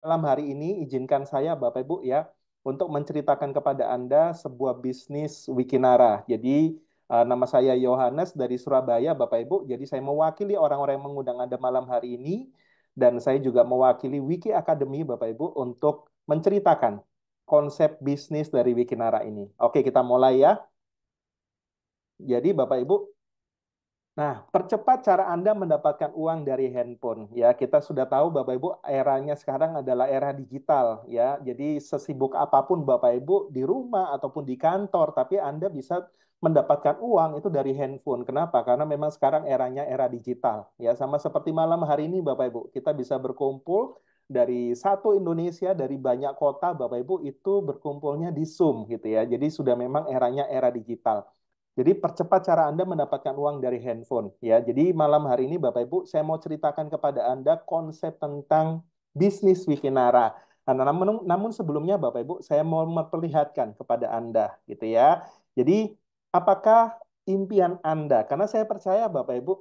Malam hari ini izinkan saya Bapak Ibu ya untuk menceritakan kepada Anda sebuah bisnis Wikinara. Jadi nama saya Yohanes dari Surabaya Bapak Ibu. Jadi saya mewakili orang-orang yang mengundang Anda malam hari ini dan saya juga mewakili Wiki Academy Bapak Ibu untuk menceritakan konsep bisnis dari Wikinara ini. Oke, kita mulai ya. Jadi Bapak Ibu, nah, percepat cara Anda mendapatkan uang dari handphone. Ya, kita sudah tahu Bapak Ibu, eranya sekarang adalah era digital ya. Jadi sesibuk apapun Bapak Ibu di rumah ataupun di kantor, tapi Anda bisa mendapatkan uang itu dari handphone. Kenapa? Karena memang sekarang eranya era digital. Ya, sama seperti malam hari ini Bapak Ibu, kita bisa berkumpul dari satu Indonesia, dari banyak kota Bapak Ibu itu berkumpulnya di Zoom gitu ya. Jadi sudah memang eranya era digital. Jadi percepat cara Anda mendapatkan uang dari handphone ya. Jadi malam hari ini Bapak Ibu saya mau ceritakan kepada Anda konsep tentang bisnis Wikinara. Nah, namun sebelumnya Bapak Ibu saya mau memperlihatkan kepada Anda gitu ya. Jadi apakah impian Anda? Karena saya percaya Bapak Ibu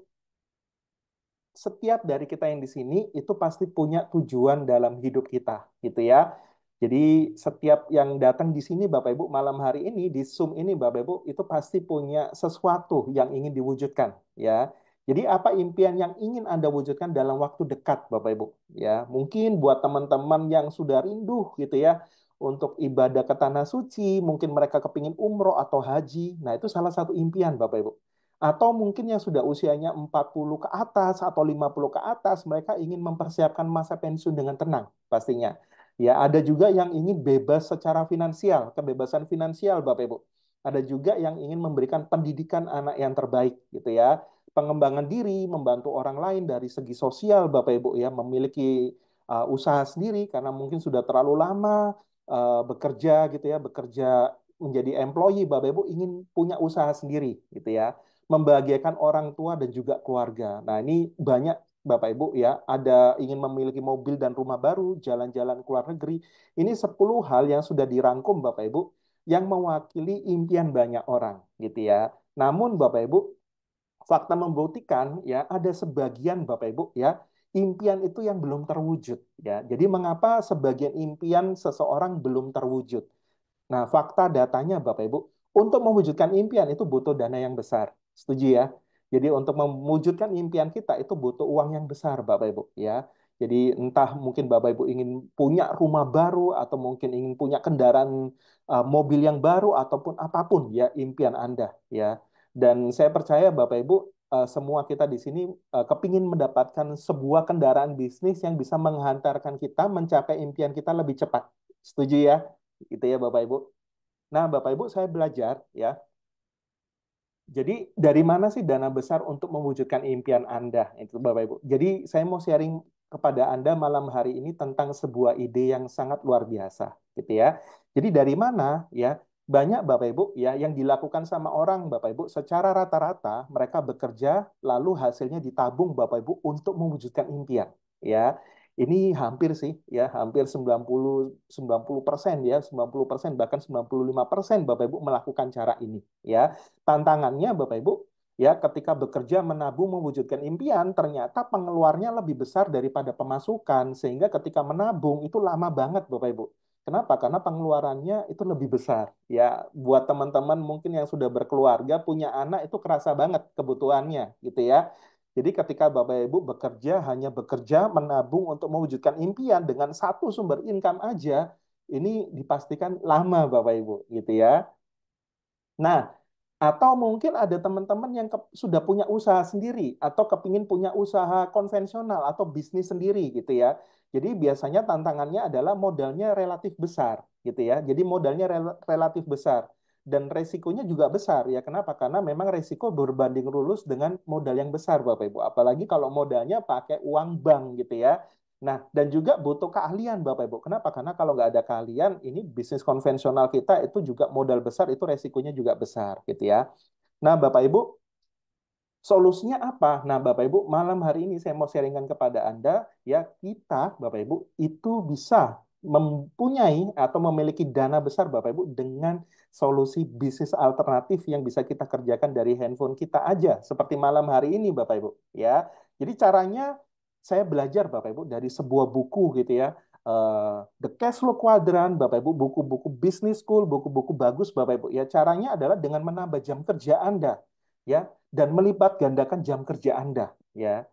setiap dari kita yang di sini itu pasti punya tujuan dalam hidup kita, gitu ya. Jadi setiap yang datang di sini Bapak Ibu malam hari ini di Zoom ini Bapak Ibu itu pasti punya sesuatu yang ingin diwujudkan, ya. Jadi apa impian yang ingin Anda wujudkan dalam waktu dekat Bapak Ibu, ya. Mungkin buat teman-teman yang sudah rindu gitu ya untuk ibadah ke tanah suci, mungkin mereka kepingin umroh atau haji. Nah, itu salah satu impian Bapak Ibu. Atau mungkin yang sudah usianya 40 ke atas atau 50 ke atas, mereka ingin mempersiapkan masa pensiun dengan tenang pastinya. Ya, ada juga yang ingin bebas secara finansial, kebebasan finansial Bapak Ibu. Ada juga yang ingin memberikan pendidikan anak yang terbaik gitu ya. Pengembangan diri, membantu orang lain dari segi sosial Bapak Ibu ya, memiliki usaha sendiri karena mungkin sudah terlalu lama bekerja gitu ya, bekerja menjadi employee Bapak Ibu ingin punya usaha sendiri gitu ya, membahagiakan orang tua dan juga keluarga. Nah, ini banyak Bapak Ibu ya, ada ingin memiliki mobil dan rumah baru, jalan-jalan ke luar negeri. Ini 10 hal yang sudah dirangkum Bapak Ibu yang mewakili impian banyak orang gitu ya. Namun Bapak Ibu, fakta membuktikan ya ada sebagian Bapak Ibu ya impian itu yang belum terwujud ya. Jadi mengapa sebagian impian seseorang belum terwujud? Nah, fakta datanya Bapak Ibu, untuk mewujudkan impian itu butuh dana yang besar. Setuju ya? Jadi untuk mewujudkan impian kita itu butuh uang yang besar Bapak Ibu ya. Jadi entah mungkin Bapak Ibu ingin punya rumah baru atau mungkin ingin punya kendaraan mobil yang baru ataupun apapun ya impian Anda ya. Dan saya percaya Bapak Ibu semua kita di sini kepingin mendapatkan sebuah kendaraan bisnis yang bisa menghantarkan kita mencapai impian kita lebih cepat. Setuju ya? Gitu ya Bapak Ibu. Nah, Bapak Ibu saya belajar ya. Jadi dari mana sih dana besar untuk mewujudkan impian Anda itu Bapak Ibu. Jadi saya mau sharing kepada Anda malam hari ini tentang sebuah ide yang sangat luar biasa gitu ya. Jadi dari mana ya banyak Bapak Ibu ya yang dilakukan sama orang Bapak Ibu secara rata-rata mereka bekerja lalu hasilnya ditabung Bapak Ibu untuk mewujudkan impian ya. Ini hampir sih ya, hampir 90% ya, 90% bahkan 95% Bapak Ibu melakukan cara ini ya. Tantangannya Bapak Ibu, ya ketika bekerja menabung mewujudkan impian, ternyata pengeluarnya lebih besar daripada pemasukan, sehingga ketika menabung itu lama banget Bapak Ibu. Kenapa? Karena pengeluarannya itu lebih besar. Ya, buat teman-teman mungkin yang sudah berkeluarga, punya anak itu kerasa banget kebutuhannya, gitu ya. Jadi ketika Bapak Ibu bekerja, hanya bekerja menabung untuk mewujudkan impian dengan satu sumber income aja, ini dipastikan lama Bapak Ibu, gitu ya. Nah, atau mungkin ada teman-teman yang sudah punya usaha sendiri atau kepingin punya usaha konvensional atau bisnis sendiri gitu ya. Jadi biasanya tantangannya adalah modalnya relatif besar gitu ya. Jadi modalnya relatif besar dan resikonya juga besar ya. Kenapa? Karena memang resiko berbanding lurus dengan modal yang besar Bapak Ibu. Apalagi kalau modalnya pakai uang bank gitu ya. Nah, dan juga butuh keahlian Bapak Ibu. Kenapa? Karena kalau nggak ada keahlian, ini bisnis konvensional kita itu juga modal besar, itu resikonya juga besar gitu ya. Nah, Bapak Ibu, solusinya apa? Nah, Bapak Ibu, malam hari ini saya mau sharingkan kepada Anda, ya kita, Bapak Ibu, itu bisa mempunyai atau memiliki dana besar, Bapak Ibu, dengan solusi bisnis alternatif yang bisa kita kerjakan dari handphone kita aja, seperti malam hari ini, Bapak Ibu, ya. Jadi caranya saya belajar, Bapak Ibu, dari sebuah buku gitu ya. The Cash Flow Quadrant, Bapak Ibu, buku-buku Business School, buku-buku bagus, Bapak Ibu. Ya, caranya adalah dengan menambah jam kerja Anda, ya, dan melipat gandakan jam kerja Anda, ya.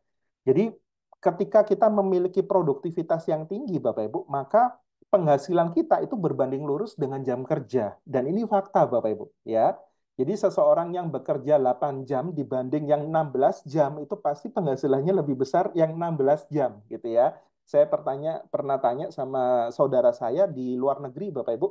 Jadi ketika kita memiliki produktivitas yang tinggi, Bapak Ibu, maka penghasilan kita itu berbanding lurus dengan jam kerja. Dan ini fakta, Bapak Ibu, ya. Jadi seseorang yang bekerja 8 jam dibanding yang 16 jam itu pasti penghasilannya lebih besar yang 16 jam, gitu ya. Saya pernah tanya sama saudara saya di luar negeri, Bapak Ibu.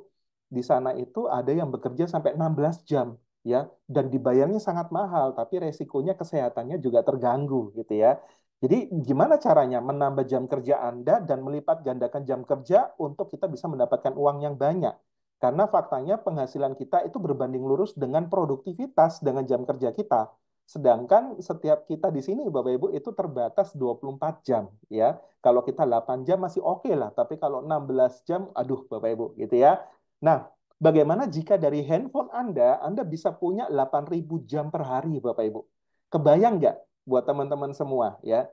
Di sana itu ada yang bekerja sampai 16 jam, ya, dan dibayarnya sangat mahal, tapi resikonya kesehatannya juga terganggu, gitu ya. Jadi gimana caranya menambah jam kerja Anda dan melipat gandakan jam kerja untuk kita bisa mendapatkan uang yang banyak? Karena faktanya penghasilan kita itu berbanding lurus dengan produktivitas dengan jam kerja kita. Sedangkan setiap kita di sini Bapak Ibu itu terbatas 24 jam, ya. Kalau kita 8 jam masih oke lah, tapi kalau 16 jam aduh Bapak Ibu gitu ya. Nah, bagaimana jika dari handphone Anda bisa punya 8.000 jam per hari Bapak Ibu? Kebayang nggak buat teman-teman semua ya?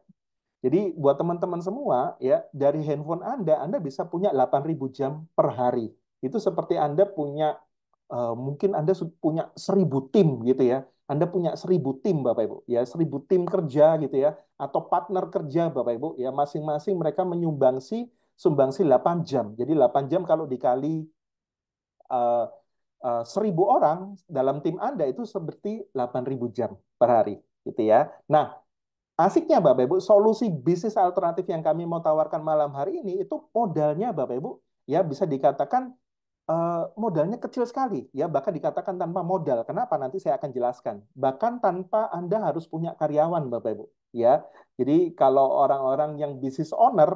Jadi buat teman-teman semua ya, dari handphone Anda bisa punya 8.000 jam per hari. Itu seperti Anda punya mungkin Anda punya 1.000 tim gitu ya. Anda punya 1.000 tim Bapak Ibu ya, 1.000 tim kerja gitu ya, atau partner kerja Bapak Ibu ya, masing-masing mereka sumbangsi 8 jam. Jadi 8 jam kalau dikali 1.000 orang dalam tim Anda itu seperti 8.000 jam per hari gitu ya. Nah, asiknya Bapak Ibu, solusi bisnis alternatif yang kami mau tawarkan malam hari ini itu modalnya Bapak Ibu ya bisa dikatakan modalnya kecil sekali ya, bahkan dikatakan tanpa modal. Kenapa? Nanti saya akan jelaskan. Bahkan tanpa Anda harus punya karyawan Bapak Ibu ya. Jadi kalau orang-orang yang bisnis owner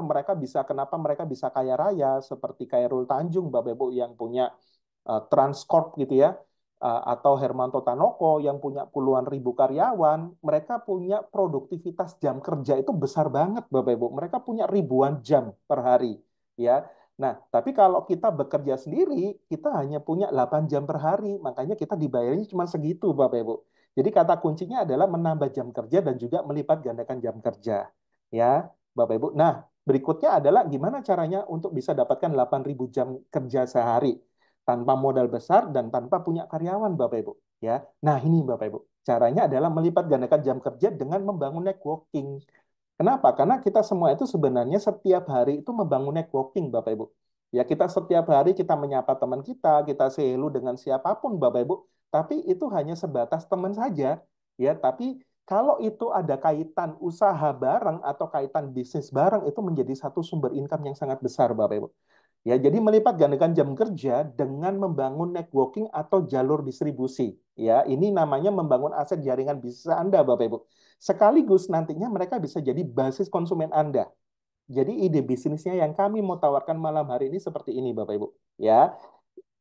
kenapa mereka bisa kaya raya seperti Khairul Tanjung Bapak Ibu yang punya Transcorp gitu ya, atau Hermanto Tanoko yang punya puluhan ribu karyawan, mereka punya produktivitas jam kerja itu besar banget, Bapak Ibu. Mereka punya ribuan jam per hari, ya. Nah, tapi kalau kita bekerja sendiri, kita hanya punya 8 jam per hari, makanya kita dibayarnya cuma segitu, Bapak Ibu. Jadi kata kuncinya adalah menambah jam kerja dan juga melipat gandakan jam kerja, ya, Bapak Ibu. Nah, berikutnya adalah gimana caranya untuk bisa dapatkan 8.000 jam kerja sehari tanpa modal besar dan tanpa punya karyawan Bapak Ibu ya. Nah, ini Bapak Ibu. Caranya adalah melipat gandakan jam kerja dengan membangun networking. Kenapa? Karena kita semua itu sebenarnya setiap hari itu membangun networking Bapak Ibu. Ya, kita setiap hari kita menyapa teman kita say hello dengan siapapun Bapak Ibu, tapi itu hanya sebatas teman saja ya, tapi kalau itu ada kaitan usaha bareng atau kaitan bisnis bareng itu menjadi satu sumber income yang sangat besar Bapak Ibu. Ya, jadi melipat gandakan jam kerja dengan membangun networking atau jalur distribusi. Ya, ini namanya membangun aset jaringan bisnis Anda, Bapak Ibu. Sekaligus nantinya mereka bisa jadi basis konsumen Anda. Jadi ide bisnisnya yang kami mau tawarkan malam hari ini seperti ini, Bapak Ibu. Ya,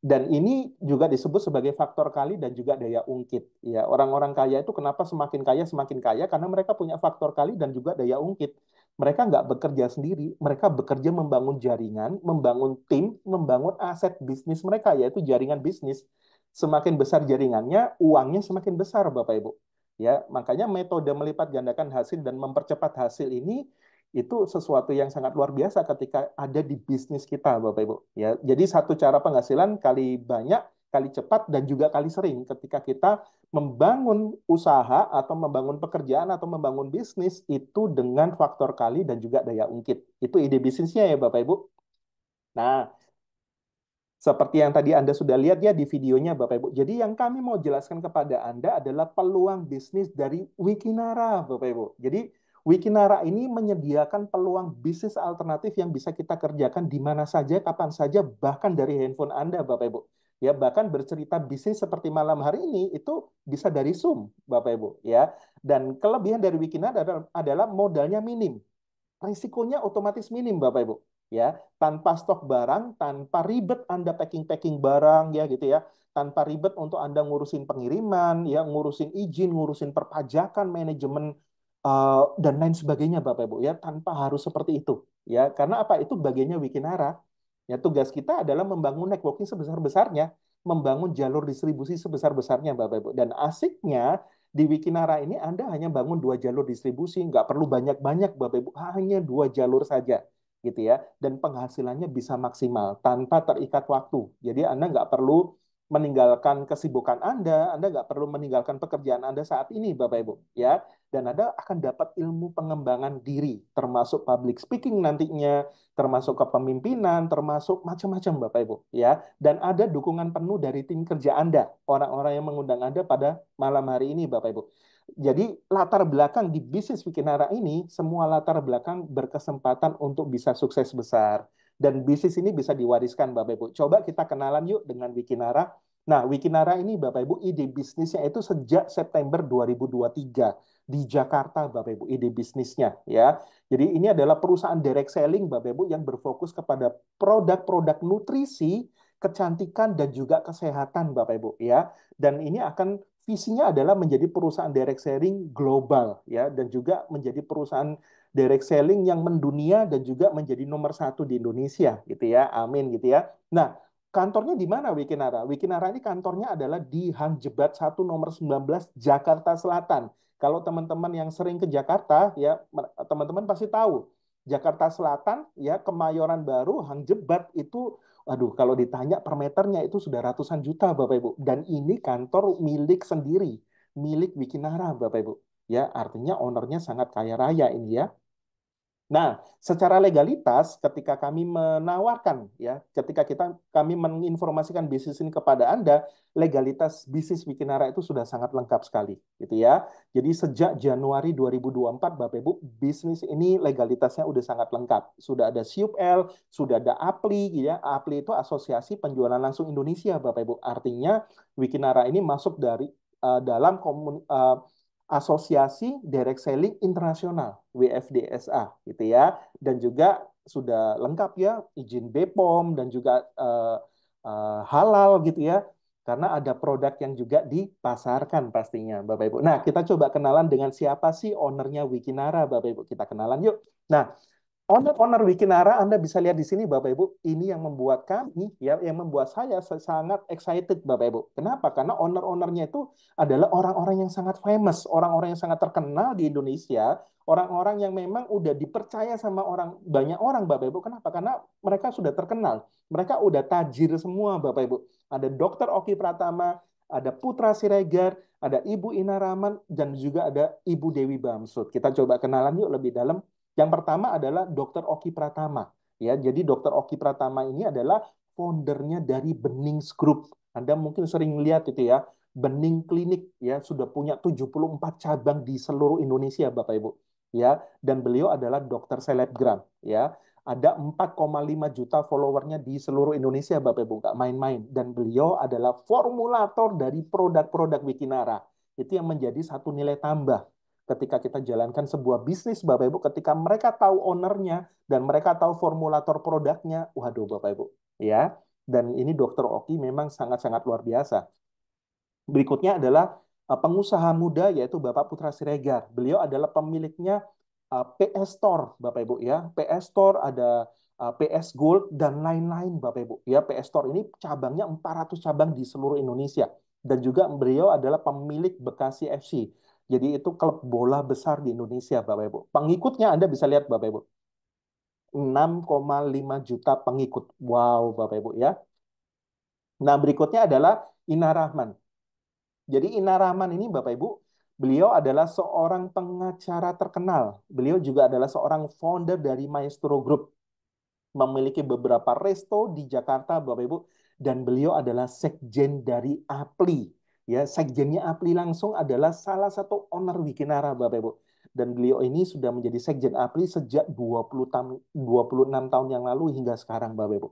dan ini juga disebut sebagai faktor kali dan juga daya ungkit. Ya, orang-orang kaya itu kenapa semakin kaya karena mereka punya faktor kali dan juga daya ungkit. Mereka nggak bekerja sendiri, mereka bekerja membangun jaringan, membangun tim, membangun aset bisnis mereka, yaitu jaringan bisnis. Semakin besar jaringannya, uangnya semakin besar, Bapak Ibu. Ya, makanya metode melipat gandakan hasil dan mempercepat hasil ini itu sesuatu yang sangat luar biasa ketika ada di bisnis kita, Bapak Ibu. Ya, jadi satu cara penghasilan kali banyak, kali cepat, dan juga kali sering ketika kita membangun usaha atau membangun pekerjaan atau membangun bisnis itu dengan faktor kali dan juga daya ungkit. Itu ide bisnisnya ya, Bapak Ibu. Nah, seperti yang tadi Anda sudah lihat ya di videonya Bapak Ibu. Jadi yang kami mau jelaskan kepada Anda adalah peluang bisnis dari Wikinara Bapak Ibu. Jadi Wikinara ini menyediakan peluang bisnis alternatif yang bisa kita kerjakan di mana saja, kapan saja, bahkan dari handphone Anda Bapak Ibu. Ya, bahkan bercerita bisnis seperti malam hari ini itu bisa dari Zoom Bapak Ibu ya. Dan kelebihan dari Wikinara adalah modalnya minim, risikonya otomatis minim Bapak Ibu ya, tanpa stok barang, tanpa ribet Anda packing-packing barang ya gitu ya, tanpa ribet untuk Anda ngurusin pengiriman ya, ngurusin izin, ngurusin perpajakan, manajemen dan lain sebagainya Bapak Ibu ya, tanpa harus seperti itu ya, karena apa, itu bagiannya Wikinara ya. Tugas kita adalah membangun networking sebesar-besarnya, membangun jalur distribusi sebesar-besarnya Bapak Ibu, dan asiknya di Wikinara ini Anda hanya bangun 2 jalur distribusi, nggak perlu banyak-banyak Bapak Ibu, hanya 2 jalur saja. gitu ya, dan penghasilannya bisa maksimal tanpa terikat waktu. Jadi Anda nggak perlu meninggalkan kesibukan Anda nggak perlu meninggalkan pekerjaan Anda saat ini, Bapak Ibu, ya. Dan Anda akan dapat ilmu pengembangan diri, termasuk public speaking nantinya, termasuk kepemimpinan, termasuk macam-macam, Bapak Ibu, ya. Dan ada dukungan penuh dari tim kerja Anda, orang-orang yang mengundang Anda pada malam hari ini, Bapak Ibu. Jadi latar belakang di bisnis Wikinara ini, semua latar belakang berkesempatan untuk bisa sukses besar. Dan bisnis ini bisa diwariskan, Bapak Ibu. Coba kita kenalan yuk dengan Wikinara. Nah, Wikinara ini, Bapak Ibu, ide bisnisnya itu sejak September 2023 di Jakarta, Bapak Ibu, ide bisnisnya, ya. Jadi ini adalah perusahaan direct selling, Bapak Ibu, yang berfokus kepada produk-produk nutrisi, kecantikan, dan juga kesehatan, Bapak Ibu, ya. Dan ini akan visinya adalah menjadi perusahaan direct selling global, ya, dan juga menjadi perusahaan direct selling yang mendunia dan juga menjadi nomor satu di Indonesia, gitu ya. Amin, gitu ya. Nah, kantornya di mana Wikinara? Wikinara ini kantornya adalah di Hang Jebat 1 nomor 19 Jakarta Selatan. Kalau teman-teman yang sering ke Jakarta, ya teman-teman pasti tahu. Jakarta Selatan, ya Kemayoran Baru, Hang Jebat itu, aduh kalau ditanya per meternya itu sudah ratusan juta, Bapak Ibu. Dan ini kantor milik sendiri, milik Wikinara, Bapak Ibu. Ya, artinya ownernya sangat kaya raya ini ya. Nah, secara legalitas ketika kami menawarkan ya, ketika kami menginformasikan bisnis ini kepada Anda, legalitas bisnis Wikinara itu sudah sangat lengkap sekali, gitu ya. Jadi sejak Januari 2024, Bapak Ibu, bisnis ini legalitasnya udah sangat lengkap. Sudah ada SIUP-L, sudah ada APLI, gitu ya. APLI itu Asosiasi Penjualan Langsung Indonesia, Bapak Ibu. Artinya Wikinara ini masuk dari dalam Asosiasi Direct Selling Internasional WFDSA gitu ya, dan juga sudah lengkap ya izin BPOM dan juga halal gitu ya, karena ada produk yang juga dipasarkan pastinya Bapak Ibu. Nah, kita coba kenalan dengan siapa sih ownernya Wikinara, Bapak Ibu. Kita kenalan yuk. Nah, owner-owner Wikinara Anda bisa lihat di sini Bapak Ibu, ini yang membuat kami ya, yang membuat saya sangat excited Bapak Ibu. Kenapa? Karena owner-ownernya itu adalah orang-orang yang sangat famous, orang-orang yang sangat terkenal di Indonesia, orang-orang yang memang udah dipercaya sama banyak orang Bapak Ibu. Kenapa? Karena mereka sudah terkenal, mereka udah tajir semua Bapak Ibu. Ada Dokter Oki Pratama, ada Putra Siregar, ada Ibu Ina Rahman, dan juga ada Ibu Dewi Bamsud. Kita coba kenalan yuk lebih dalam. Yang pertama adalah Dr. Oki Pratama. Ya, jadi Dr. Oki Pratama ini adalah foundernya dari Benings Group. Anda mungkin sering lihat itu ya, Bening Klinik ya sudah punya 74 cabang di seluruh Indonesia, Bapak Ibu. Ya, dan beliau adalah dokter selebgram ya. Ada 4,5 juta followernya di seluruh Indonesia, Bapak Ibu, nggak main-main. Dan beliau adalah formulator dari produk-produk Wikinara. Itu yang menjadi satu nilai tambah ketika kita jalankan sebuah bisnis, Bapak Ibu, ketika mereka tahu ownernya dan mereka tahu formulator produknya, waduh Bapak Ibu, ya. Dan ini Dokter Oki memang sangat-sangat luar biasa. Berikutnya adalah pengusaha muda yaitu Bapak Putra Siregar. Beliau adalah pemiliknya PS Store, Bapak Ibu ya. PS Store ada PS Gold dan lain-lain Bapak Ibu. Ya, PS Store ini cabangnya 400 cabang di seluruh Indonesia. Dan juga beliau adalah pemilik Bekasi FC. Jadi itu klub bola besar di Indonesia Bapak Ibu. Pengikutnya Anda bisa lihat Bapak Ibu. 6,5 juta pengikut. Wow Bapak Ibu ya. Nah, berikutnya adalah Ina Rahman. Jadi Ina Rahman ini Bapak Ibu, beliau adalah seorang pengacara terkenal. Beliau juga adalah seorang founder dari Maestro Group, memiliki beberapa resto di Jakarta, Bapak Ibu, dan beliau adalah sekjen dari APLI. Ya, sekjennya APLI langsung adalah salah satu owner Wikinara, Bapak Ibu. Dan beliau ini sudah menjadi sekjen APLI sejak 26 tahun yang lalu hingga sekarang, Bapak Ibu.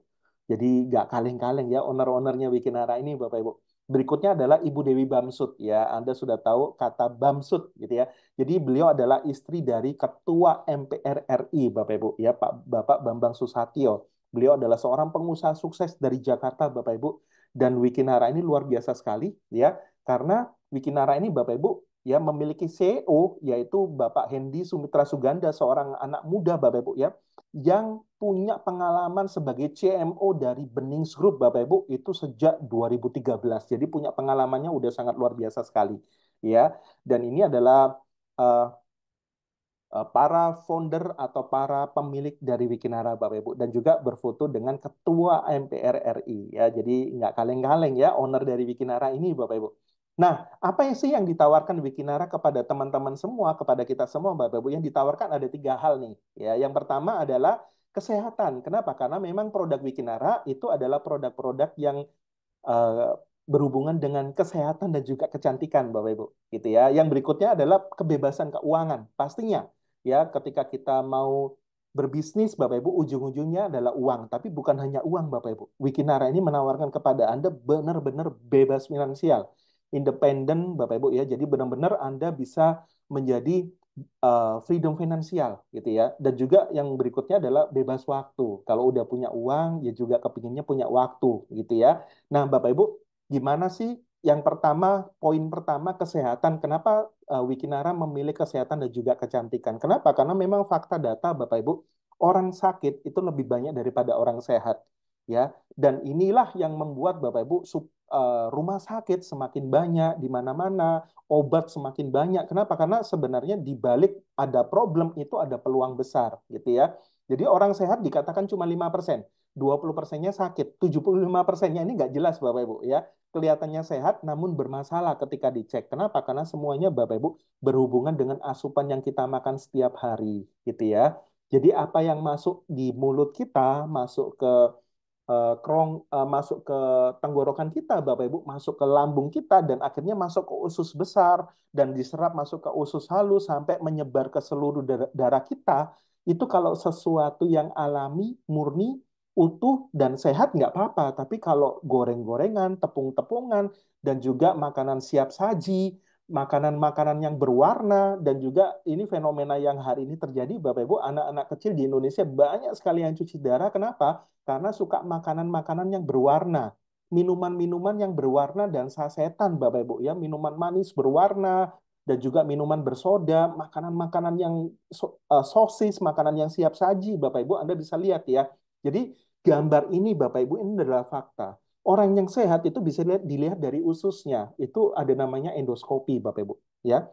Jadi nggak kaleng-kaleng ya owner-ownernya Wikinara ini, Bapak Ibu. Berikutnya adalah Ibu Dewi Bamsud ya. Anda sudah tahu kata Bamsud gitu ya. Jadi beliau adalah istri dari Ketua MPR RI, Bapak Ibu, ya Bapak Bambang Susatyo. Beliau adalah seorang pengusaha sukses dari Jakarta, Bapak Ibu. Dan Wikinara ini luar biasa sekali, ya, karena Wikinara ini, Bapak Ibu, ya memiliki CEO yaitu Bapak Hendy Sumitra Suganda, seorang anak muda, Bapak Ibu, ya, yang punya pengalaman sebagai CMO dari Benings Group, Bapak Ibu, itu sejak 2013. Jadi punya pengalamannya udah sangat luar biasa sekali, ya. Dan ini adalah uh, para founder atau para pemilik dari Wikinara Bapak Ibu dan juga berfoto dengan Ketua MPR RI ya. Jadi nggak kaleng-kaleng ya owner dari Wikinara ini Bapak Ibu. Nah, apa sih yang ditawarkan Wikinara kepada teman-teman semua, kepada kita semua Bapak Ibu? Yang ditawarkan ada tiga hal nih. Ya, yang pertama adalah kesehatan. Kenapa? Karena memang produk Wikinara itu adalah produk-produk yang eh, berhubungan dengan kesehatan dan juga kecantikan, Bapak Ibu. Gitu ya. Yang berikutnya adalah kebebasan keuangan. Pastinya, ya, ketika kita mau berbisnis, Bapak Ibu, ujung-ujungnya adalah uang. Tapi bukan hanya uang, Bapak Ibu. Wikinara ini menawarkan kepada Anda benar-benar bebas finansial, independen, Bapak Ibu ya. Jadi benar-benar Anda bisa menjadi freedom finansial gitu ya. Dan juga yang berikutnya adalah bebas waktu. Kalau udah punya uang, ya juga kepinginnya punya waktu gitu ya. Nah, Bapak Ibu, gimana sih yang pertama, poin pertama kesehatan. Kenapa Wikinara memilih kesehatan dan juga kecantikan? Kenapa? Karena memang fakta data Bapak Ibu, orang sakit itu lebih banyak daripada orang sehat. Ya, dan inilah yang membuat Bapak Ibu rumah sakit semakin banyak di mana-mana, obat semakin banyak. Kenapa? Karena sebenarnya di balik ada problem itu ada peluang besar, gitu ya. Jadi orang sehat dikatakan cuma 5%. 20%-nya sakit, 75%-nya ini nggak jelas Bapak Ibu ya. Kelihatannya sehat namun bermasalah ketika dicek. Kenapa? Karena semuanya Bapak Ibu berhubungan dengan asupan yang kita makan setiap hari gitu ya. Jadi apa yang masuk di mulut kita, masuk ke masuk ke tenggorokan kita, Bapak Ibu, masuk ke lambung kita dan akhirnya masuk ke usus besar dan diserap masuk ke usus halus sampai menyebar ke seluruh darah kita. Itu kalau sesuatu yang alami, murni, utuh dan sehat nggak apa-apa. Tapi kalau goreng-gorengan, tepung-tepungan dan juga makanan siap saji, makanan-makanan yang berwarna dan juga ini fenomena yang hari ini terjadi, Bapak Ibu, anak-anak kecil di Indonesia banyak sekali yang cuci darah. Kenapa? Karena suka makanan-makanan yang berwarna, minuman-minuman yang berwarna dan sasetan, Bapak Ibu ya, minuman manis berwarna dan juga minuman bersoda, makanan-makanan yang sosis, makanan yang siap saji, Bapak Ibu Anda bisa lihat ya. Jadi gambar ini Bapak Ibu ini adalah fakta. Orang yang sehat itu bisa dilihat dari ususnya. Itu ada namanya endoskopi, Bapak Ibu. Ya,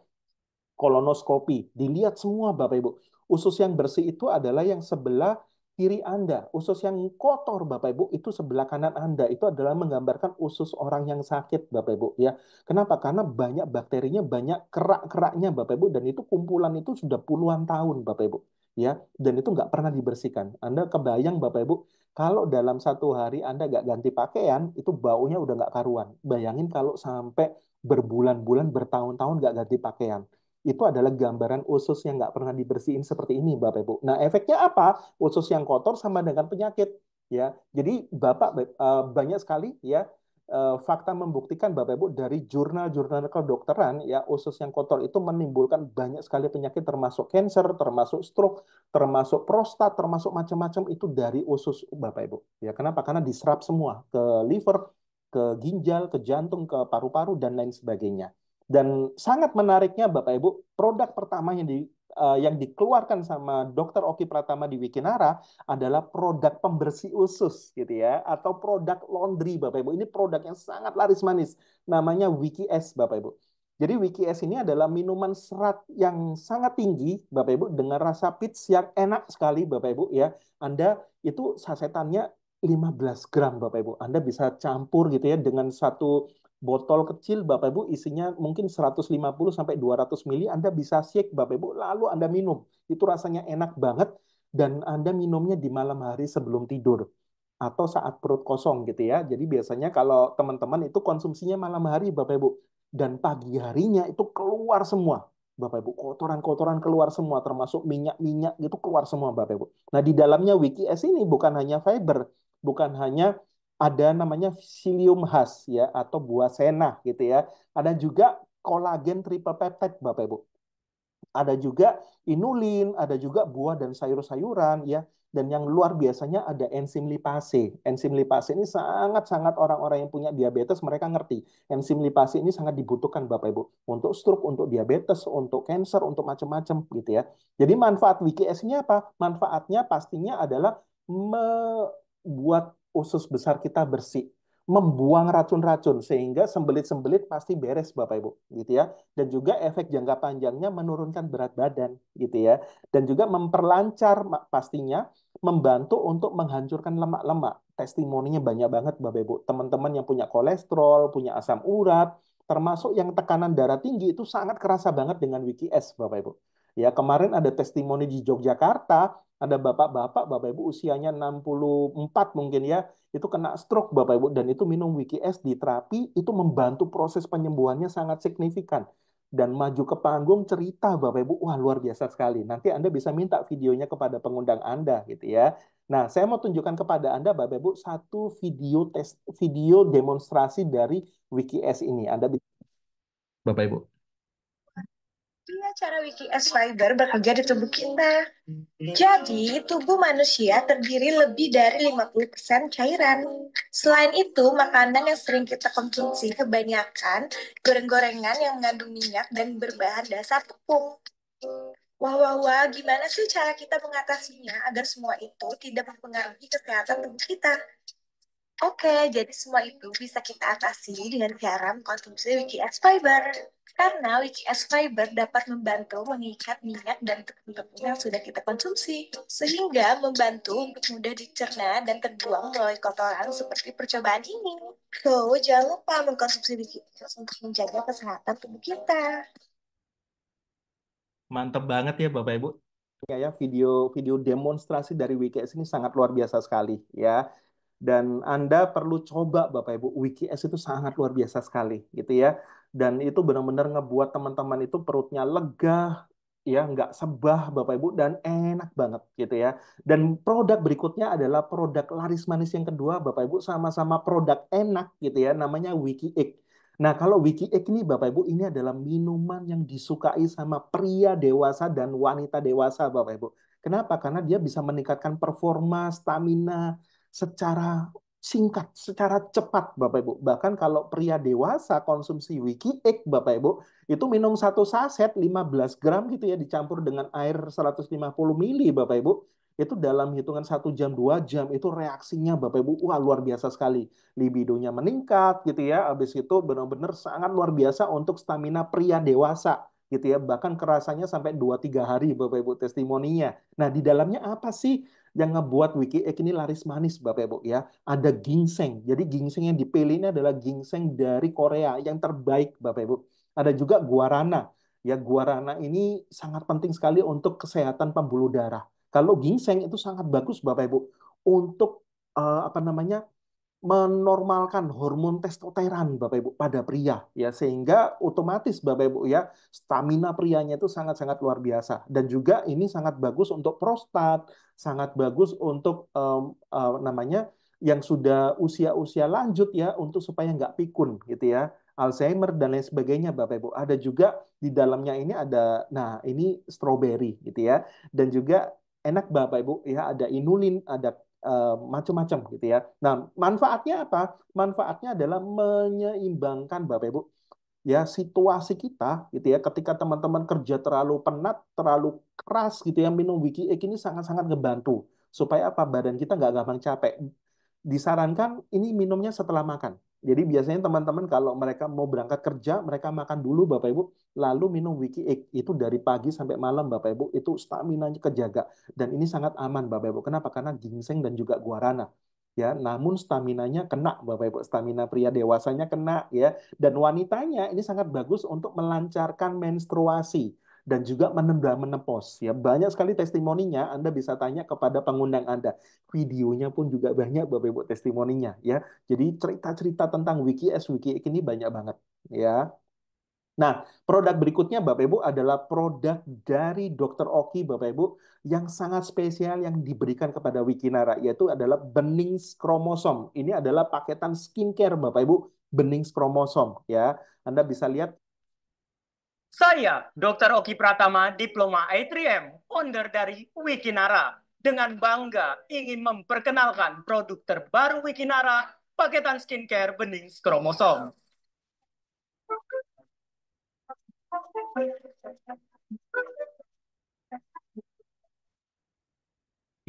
kolonoskopi. Dilihat semua, Bapak Ibu. Usus yang bersih itu adalah yang sebelah kiri Anda. Usus yang kotor, Bapak Ibu, itu sebelah kanan Anda. Itu adalah menggambarkan usus orang yang sakit, Bapak Ibu. Ya, kenapa? Karena banyak bakterinya, banyak kerak-keraknya, Bapak Ibu. Dan itu kumpulan itu sudah puluhan tahun, Bapak Ibu. Ya, dan itu nggak pernah dibersihkan. Anda kebayang, Bapak Ibu, kalau dalam satu hari Anda nggak ganti pakaian, itu baunya udah nggak karuan. Bayangin kalau sampai berbulan-bulan, bertahun-tahun nggak ganti pakaian. Itu adalah gambaran usus yang nggak pernah dibersihin seperti ini, Bapak Ibu. Nah, efeknya apa? Usus yang kotor sama dengan penyakit. Ya, jadi Bapak banyak sekali ya fakta membuktikan Bapak Ibu dari jurnal-jurnal kedokteran ya usus yang kotor itu menimbulkan banyak sekali penyakit termasuk kanker, termasuk stroke, termasuk prostat, termasuk macam-macam itu dari usus Bapak Ibu. Ya, kenapa? Karena diserap semua ke liver, ke ginjal, ke jantung, ke paru-paru dan lain sebagainya. Dan sangat menariknya Bapak Ibu, produk pertama yang dikeluarkan sama Dr. Oki Pratama di Wikinara adalah produk pembersih usus gitu ya atau produk laundry Bapak Ibu. Ini produk yang sangat laris manis namanya Wiki S Bapak Ibu. Jadi Wiki S ini adalah minuman serat yang sangat tinggi Bapak Ibu dengan rasa peach yang enak sekali Bapak Ibu ya. Anda itu sasetannya 15 gram Bapak Ibu. Anda bisa campur gitu ya dengan satu botol kecil Bapak Ibu isinya mungkin 150 sampai 200 mili Anda bisa shake Bapak Ibu lalu Anda minum. Itu rasanya enak banget dan Anda minumnya di malam hari sebelum tidur atau saat perut kosong gitu ya. Jadi biasanya kalau teman-teman itu konsumsinya malam hari Bapak Ibu dan pagi harinya itu keluar semua. Bapak Ibu, kotoran-kotoran keluar semua termasuk minyak-minyak gitu keluar semua Bapak Ibu. Nah, di dalamnya Wiki S ini bukan hanya fiber, bukan hanya ada namanya psyllium husk ya atau buah senah gitu ya. Ada juga kolagen triple peptide Bapak Ibu. Ada juga inulin, ada juga buah dan sayur-sayuran ya. Dan yang luar biasanya ada enzim lipase. Enzim lipase ini sangat-sangat orang-orang yang punya diabetes mereka ngerti. Enzim lipase ini sangat dibutuhkan Bapak Ibu untuk stroke, untuk diabetes, untuk cancer, untuk macam-macam gitu ya. Jadi manfaat WKS ini apa? Manfaatnya pastinya adalah membuat usus besar kita bersih, membuang racun-racun sehingga sembelit-sembelit pasti beres Bapak Ibu gitu ya. Dan juga efek jangka panjangnya menurunkan berat badan gitu ya. Dan juga memperlancar pastinya membantu untuk menghancurkan lemak-lemak. Testimoninya banyak banget Bapak Ibu. Teman-teman yang punya kolesterol, punya asam urat, termasuk yang tekanan darah tinggi itu sangat kerasa banget dengan Wiki S Bapak Ibu. Ya, kemarin ada testimoni di Yogyakarta, ada bapak-bapak, Bapak Ibu usianya 64 mungkin ya, itu kena stroke Bapak Ibu dan itu minum Wiki S di terapi itu membantu proses penyembuhannya sangat signifikan dan maju ke panggung cerita Bapak Ibu wah luar biasa sekali. Nanti Anda bisa minta videonya kepada pengundang Anda gitu ya. Nah, saya mau tunjukkan kepada Anda Bapak Ibu satu video demonstrasi dari Wiki S ini. Anda bisa Bapak Ibu. Iya, cara Wiki S Fiber bekerja di tubuh kita. Jadi, tubuh manusia terdiri lebih dari 50% cairan. Selain itu, makanan yang sering kita konsumsi kebanyakan goreng-gorengan yang mengandung minyak dan berbahan dasar tepung. Wah, wah, wah, gimana sih cara kita mengatasinya agar semua itu tidak mempengaruhi kesehatan tubuh kita? Oke, jadi semua itu bisa kita atasi dengan cara mengkonsumsi Wiki S Fiber. Karena Wiki S Fiber dapat membantu mengikat minyak dan tepung-tepung yang sudah kita konsumsi, sehingga membantu untuk mudah dicerna dan terbuang melalui kotoran seperti percobaan ini. So, jangan lupa mengkonsumsi Wiki S untuk menjaga kesehatan tubuh kita. Mantap banget ya Bapak Ibu. Ya, video video demonstrasi dari WKS ini sangat luar biasa sekali ya. Dan Anda perlu coba Bapak Ibu, WKS itu sangat luar biasa sekali gitu ya. Dan itu benar-benar ngebuat teman-teman itu perutnya lega, ya nggak sebah Bapak Ibu dan enak banget gitu ya. Dan produk berikutnya adalah produk laris manis yang kedua Bapak Ibu sama-sama produk enak gitu ya, namanya Wiki Egg. Nah, kalau Wiki Egg ini Bapak Ibu ini adalah minuman yang disukai sama pria dewasa dan wanita dewasa Bapak Ibu. Kenapa? Karena dia bisa meningkatkan performa, stamina secara singkat, secara cepat Bapak Ibu. Bahkan kalau pria dewasa konsumsi Wiki Egg Bapak Ibu, itu minum satu saset 15 gram gitu ya dicampur dengan air 150 mili Bapak Ibu. Itu dalam hitungan 1 jam, 2 jam itu reaksinya Bapak Ibu, wah luar biasa sekali libidonya meningkat gitu ya. Habis itu benar-benar sangat luar biasa untuk stamina pria dewasa gitu ya. Bahkan kerasanya sampai 2 3 hari Bapak Ibu testimoninya. Nah, di dalamnya apa sih yang ngebuat Wiki Egg ini laris manis Bapak Ibu ya? Ada ginseng. Jadi ginseng yang dipilih ini adalah ginseng dari Korea yang terbaik Bapak Ibu. Ada juga guarana. Ya, guarana ini sangat penting sekali untuk kesehatan pembuluh darah. Kalau ginseng itu sangat bagus Bapak Ibu untuk apa namanya menormalkan hormon testosteron Bapak Ibu pada pria ya sehingga otomatis Bapak Ibu ya stamina prianya itu sangat-sangat luar biasa dan juga ini sangat bagus untuk prostat, sangat bagus untuk namanya yang sudah usia-usia lanjut ya untuk supaya nggak pikun gitu ya. Alzheimer dan lain sebagainya Bapak Ibu. Ada juga di dalamnya ini ada nah ini strawberry gitu ya dan juga enak Bapak Ibu ya ada inulin, ada macam-macam gitu ya. Nah, manfaatnya apa? Manfaatnya adalah menyeimbangkan Bapak Ibu ya situasi kita gitu ya ketika teman-teman kerja terlalu penat, terlalu keras gitu ya minum Wiki Egg ini sangat-sangat ngebantu supaya apa badan kita nggak gampang capek. Disarankan ini minumnya setelah makan. Jadi biasanya teman-teman kalau mereka mau berangkat kerja, mereka makan dulu Bapak Ibu, lalu minum Wiki Egg. Itu dari pagi sampai malam Bapak Ibu, itu stamina-nya kejaga. Dan ini sangat aman Bapak Ibu. Kenapa? Karena ginseng dan juga guarana. Ya, namun staminanya kena Bapak Ibu, stamina pria dewasanya kena ya. Dan wanitanya ini sangat bagus untuk melancarkan menstruasi dan juga menunda menopause ya. Banyak sekali testimoninya, Anda bisa tanya kepada pengundang Anda. Videonya pun juga banyak Bapak Ibu testimoninya ya. Jadi cerita-cerita tentang Wiki S Wiki X ini banyak banget ya. Nah, produk berikutnya Bapak Ibu adalah produk dari Dr. Oki Bapak Ibu yang sangat spesial yang diberikan kepada Wikinara yaitu adalah bening kromosom. Ini adalah paketan skincare Bapak Ibu bening kromosom ya. Anda bisa lihat Saya, Dr. Oki Pratama, Diploma A3M, founder dari Wikinara. Dengan bangga ingin memperkenalkan produk terbaru Wikinara, paketan skincare bening kromosom.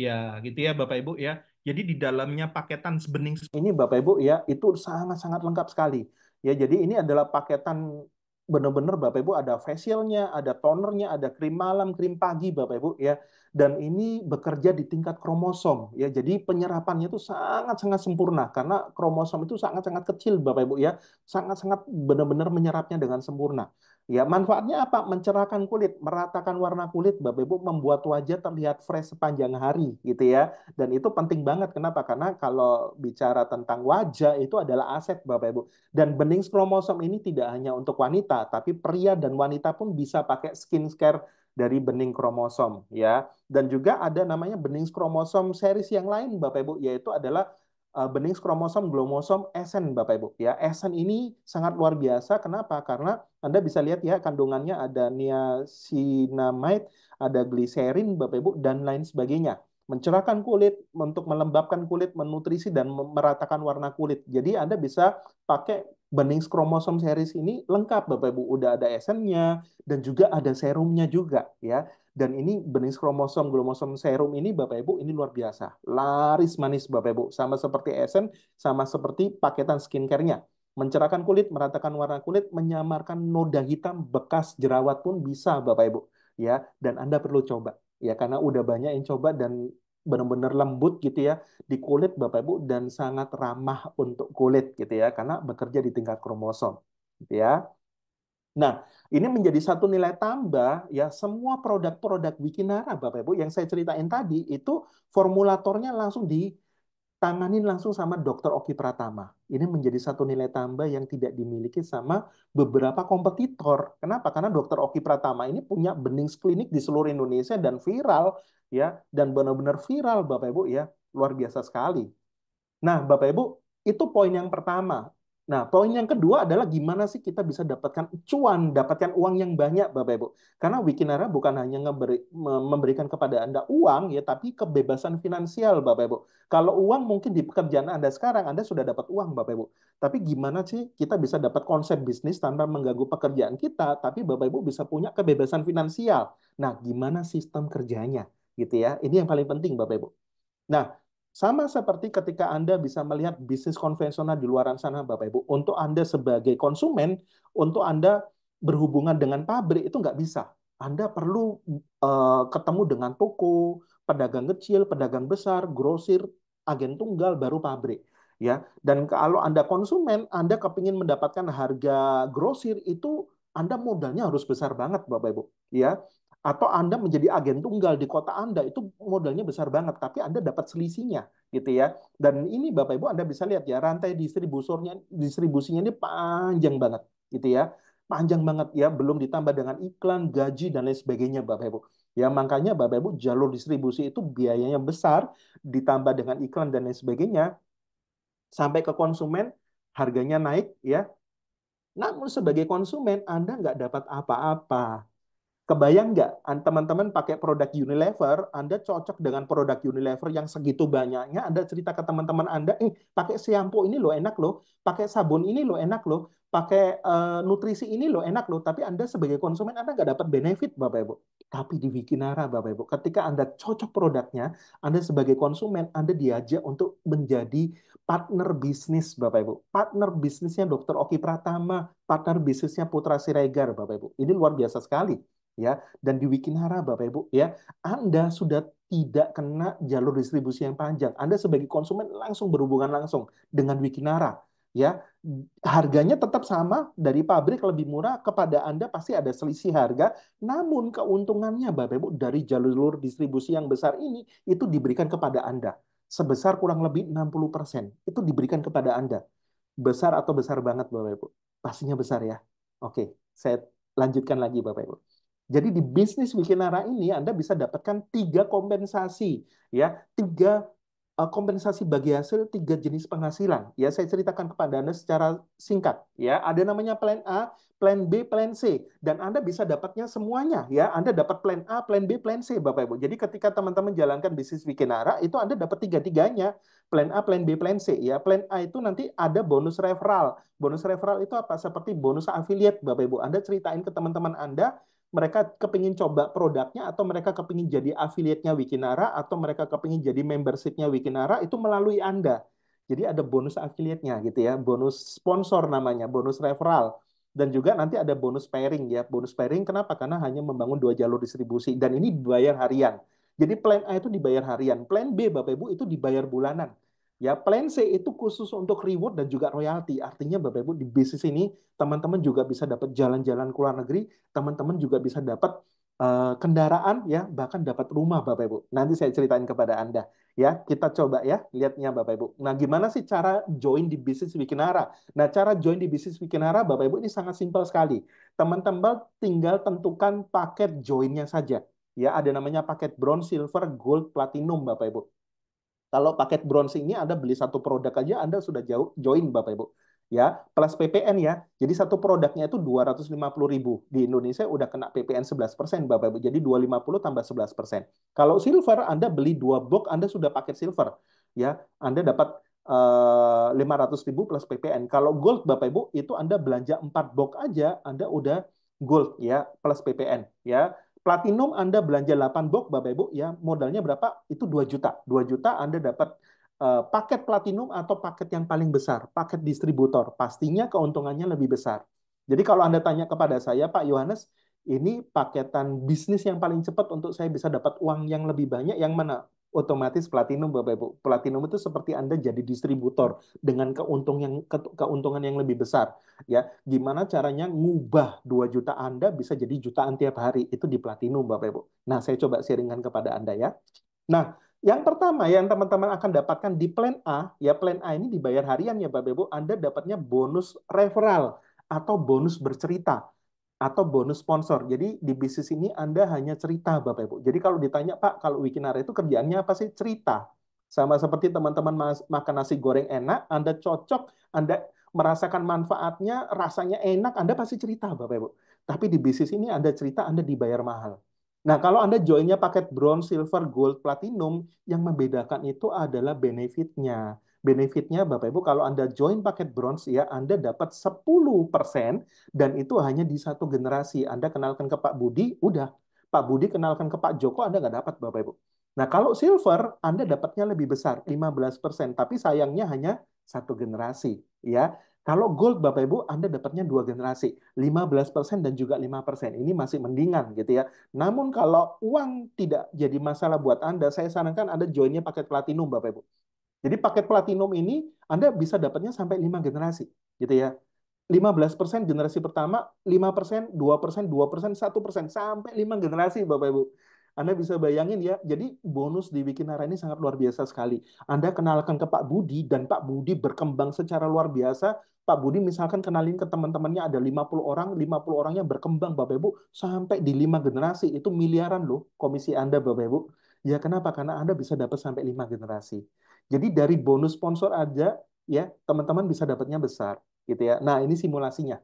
ya gitu ya Bapak Ibu ya. Jadi di dalamnya paketan bening Ini Bapak Ibu ya, itu sangat-sangat lengkap sekali. Ya, jadi ini adalah paketan benar-benar Bapak Ibu ada facialnya, ada tonernya, ada krim malam, krim pagi Bapak Ibu ya. Dan ini bekerja di tingkat kromosom ya. Jadi penyerapannya itu sangat-sangat sempurna karena kromosom itu sangat-sangat kecil Bapak Ibu ya. Sangat-sangat benar-benar menyerapnya dengan sempurna. Ya, manfaatnya apa? Mencerahkan kulit, meratakan warna kulit Bapak Ibu, membuat wajah terlihat fresh sepanjang hari gitu ya. Dan itu penting banget. Kenapa? Karena kalau bicara tentang wajah itu adalah aset Bapak Ibu. Dan bening kromosom ini tidak hanya untuk wanita, tapi pria dan wanita pun bisa pakai skincare dari bening kromosom ya. Dan juga ada namanya bening kromosom series yang lain Bapak Ibu, yaitu adalah bening kromosom glomosom esen Bapak Ibu ya. Esen ini sangat luar biasa. Kenapa? Karena Anda bisa lihat ya kandungannya ada niacinamide, ada gliserin Bapak Ibu dan lain sebagainya, mencerahkan kulit, untuk melembabkan kulit, menutrisi dan meratakan warna kulit. Jadi Anda bisa pakai bening kromosom series ini lengkap Bapak Ibu. Udah ada esennya dan juga ada serumnya juga ya. Dan ini bening kromosom glomosom serum ini Bapak Ibu ini luar biasa. Laris manis Bapak Ibu. Sama seperti esen, sama seperti paketan skincare-nya. Mencerahkan kulit, meratakan warna kulit, menyamarkan noda hitam, bekas jerawat pun bisa Bapak Ibu. Ya, dan Anda perlu coba ya karena udah banyak yang coba dan benar-benar lembut gitu ya di kulit Bapak Ibu dan sangat ramah untuk kulit gitu ya karena bekerja di tingkat kromosom gitu ya. Nah, ini menjadi satu nilai tambah ya semua produk-produk Wikinara Bapak Ibu yang saya ceritain tadi itu formulatornya langsung ditanganin langsung sama Dr. Oki Pratama. Ini menjadi satu nilai tambah yang tidak dimiliki sama beberapa kompetitor. Kenapa? Karena Dr. Oki Pratama ini punya bening klinik di seluruh Indonesia dan viral ya, dan benar-benar viral Bapak Ibu ya, luar biasa sekali. Nah, Bapak Ibu, itu poin yang pertama. Nah, poin yang kedua adalah gimana sih kita bisa dapatkan cuan, dapatkan uang yang banyak, Bapak Ibu. Karena Wikinara bukan hanya memberikan kepada Anda uang, ya, tapi kebebasan finansial, Bapak Ibu. Kalau uang mungkin di pekerjaan Anda sekarang, Anda sudah dapat uang, Bapak Ibu. Tapi gimana sih kita bisa dapat konsep bisnis tanpa mengganggu pekerjaan kita, tapi Bapak Ibu bisa punya kebebasan finansial. Nah, gimana sistem kerjanya? Gitu ya. Ini yang paling penting, Bapak Ibu. Nah, sama seperti ketika Anda bisa melihat bisnis konvensional di luar sana, Bapak Ibu, untuk Anda sebagai konsumen, untuk Anda berhubungan dengan pabrik itu nggak bisa. Anda perlu ketemu dengan toko, pedagang kecil, pedagang besar, grosir, agen tunggal, baru pabrik. Ya, dan kalau Anda konsumen, Anda kepingin mendapatkan harga grosir itu Anda modalnya harus besar banget, Bapak Ibu. Ya, atau Anda menjadi agen tunggal di kota Anda itu modalnya besar banget, tapi Anda dapat selisihnya gitu ya. Dan ini Bapak Ibu Anda bisa lihat ya rantai distribusinya ini panjang banget gitu ya. Panjang banget ya, belum ditambah dengan iklan, gaji dan lain sebagainya Bapak Ibu. Ya makanya Bapak Ibu jalur distribusi itu biayanya besar, ditambah dengan iklan dan lain sebagainya sampai ke konsumen harganya naik ya. Namun sebagai konsumen Anda nggak dapat apa-apa. Kebayang nggak, teman-teman pakai produk Unilever, Anda cocok dengan produk Unilever yang segitu banyaknya, Anda cerita ke teman-teman Anda, pakai shampoo ini loh enak loh, pakai sabun ini loh enak loh, pakai nutrisi ini loh enak loh, tapi Anda sebagai konsumen Anda nggak dapat benefit Bapak Ibu. Tapi di Wikinara Bapak Ibu, ketika Anda cocok produknya, Anda sebagai konsumen, Anda diajak untuk menjadi partner bisnis Bapak Ibu. Partner bisnisnya Dr. Oki Pratama, partner bisnisnya Putra Siregar Bapak Ibu. Ini luar biasa sekali ya. Dan di Wikinara Bapak Ibu ya, Anda sudah tidak kena jalur distribusi yang panjang. Anda sebagai konsumen langsung berhubungan langsung dengan Wikinara ya. Harganya tetap sama dari pabrik lebih murah, kepada Anda pasti ada selisih harga, namun keuntungannya Bapak Ibu dari jalur distribusi yang besar ini itu diberikan kepada Anda sebesar kurang lebih 60%. Itu diberikan kepada Anda. Besar atau besar banget Bapak Ibu? Pastinya besar ya. Oke, saya lanjutkan lagi Bapak Ibu. Jadi di bisnis Wikinara ini Anda bisa dapatkan tiga kompensasi, ya, tiga kompensasi bagi hasil tiga jenis penghasilan. Ya, saya ceritakan kepada Anda secara singkat. Ya, ada namanya plan A, plan B, plan C, dan Anda bisa dapatnya semuanya. Ya, Anda dapat plan A, plan B, plan C, Bapak Ibu. Jadi ketika teman-teman jalankan bisnis Wikinara, itu Anda dapat tiga-tiganya. Plan A, plan B, plan C. Ya, plan A itu nanti ada bonus referral. Bonus referral itu apa? Seperti bonus affiliate, Bapak Ibu. Anda ceritain ke teman-teman Anda, mereka kepingin coba produknya atau mereka kepingin jadi affiliate-nya Wikinara atau mereka kepingin jadi membership-nya Wikinara itu melalui Anda. Jadi ada bonus affiliate-nya gitu ya, bonus sponsor namanya, bonus referral. Dan juga nanti ada bonus pairing ya. Bonus pairing kenapa? Karena hanya membangun 2 jalur distribusi dan ini dibayar harian. Jadi plan A itu dibayar harian, plan B Bapak Ibu itu dibayar bulanan. Ya, plan C itu khusus untuk reward dan juga royalti. Artinya Bapak Ibu di bisnis ini teman-teman juga bisa dapat jalan-jalan ke luar negeri, teman-teman juga bisa dapat kendaraan ya, bahkan dapat rumah Bapak Ibu. Nanti saya ceritain kepada Anda. Ya, kita coba ya lihatnya Bapak Ibu. Nah, gimana sih cara join di bisnis Wikinara? Nah, cara join di bisnis Wikinara Bapak Ibu ini sangat simpel sekali. Teman-teman tinggal tentukan paket joinnya saja. Ya, ada namanya paket bronze, silver, gold, platinum Bapak Ibu. Kalau paket bronze ini Anda beli satu produk aja Anda sudah join Bapak Ibu. Ya, plus PPN ya. Jadi satu produknya itu 250.000. Di Indonesia udah kena PPN 11% Bapak Ibu. Jadi 250 tambah 11%. Kalau silver Anda beli 2 box Anda sudah paket silver. Ya, Anda dapat 500.000 plus PPN. Kalau gold Bapak Ibu itu Anda belanja 4 box aja Anda udah gold ya plus PPN ya. Platinum Anda belanja 8 box Bapak Ibu ya, modalnya berapa? Itu 2 juta. 2 juta Anda dapat paket platinum atau paket yang paling besar, paket distributor. Pastinya keuntungannya lebih besar. Jadi kalau Anda tanya kepada saya, Pak Yohanes, ini paketan bisnis yang paling cepat untuk saya bisa dapat uang yang lebih banyak yang mana? Otomatis platinum Bapak Ibu. Platinum itu seperti Anda jadi distributor dengan keuntungan yang lebih besar ya. Gimana caranya ngubah 2 juta Anda bisa jadi jutaan tiap hari itu di platinum Bapak Ibu. Nah, saya coba sharingkan kepada Anda ya. Nah, yang pertama yang teman-teman akan dapatkan di plan A, ya plan A ini dibayar harian ya Bapak Ibu, Anda dapatnya bonus referral atau bonus bercerita atau bonus sponsor. Jadi di bisnis ini Anda hanya cerita Bapak Ibu. Jadi kalau ditanya Pak, kalau Wikinara itu kerjaannya apa sih? Cerita. Sama seperti teman-teman makan nasi goreng enak, Anda cocok, Anda merasakan manfaatnya, rasanya enak, Anda pasti cerita Bapak Ibu. Tapi di bisnis ini Anda cerita, Anda dibayar mahal. Nah, kalau Anda joinnya paket bronze, silver, gold, platinum, yang membedakan itu adalah benefitnya. Benefitnya Bapak Ibu, kalau Anda join paket bronze ya, Anda dapat 10% dan itu hanya di satu generasi. Anda kenalkan ke Pak Budi, udah. Pak Budi kenalkan ke Pak Joko, Anda nggak dapat Bapak Ibu. Nah, kalau silver, Anda dapatnya lebih besar, 15%. Tapi sayangnya hanya satu generasi. Ya. Kalau gold, Bapak Ibu, Anda dapatnya 2 generasi. 15% dan juga 5%. Ini masih mendingan gitu ya. Namun kalau uang tidak jadi masalah buat Anda, saya sarankan Anda joinnya paket platinum, Bapak Ibu. Jadi paket platinum ini Anda bisa dapatnya sampai 5 generasi, gitu ya. 15% generasi pertama, 5%, 2%, 2%, 1%, sampai 5 generasi, Bapak Ibu. Anda bisa bayangin ya, jadi bonus di Wikinara ini sangat luar biasa sekali. Anda kenalkan ke Pak Budi, dan Pak Budi berkembang secara luar biasa. Pak Budi misalkan kenalin ke teman-temannya ada 50 orang, 50 orangnya berkembang, Bapak Ibu, sampai di 5 generasi. Itu miliaran loh komisi Anda, Bapak Ibu. Ya kenapa? Karena Anda bisa dapat sampai 5 generasi. Jadi dari bonus sponsor aja, ya teman-teman bisa dapatnya besar gitu ya. Nah, ini simulasinya.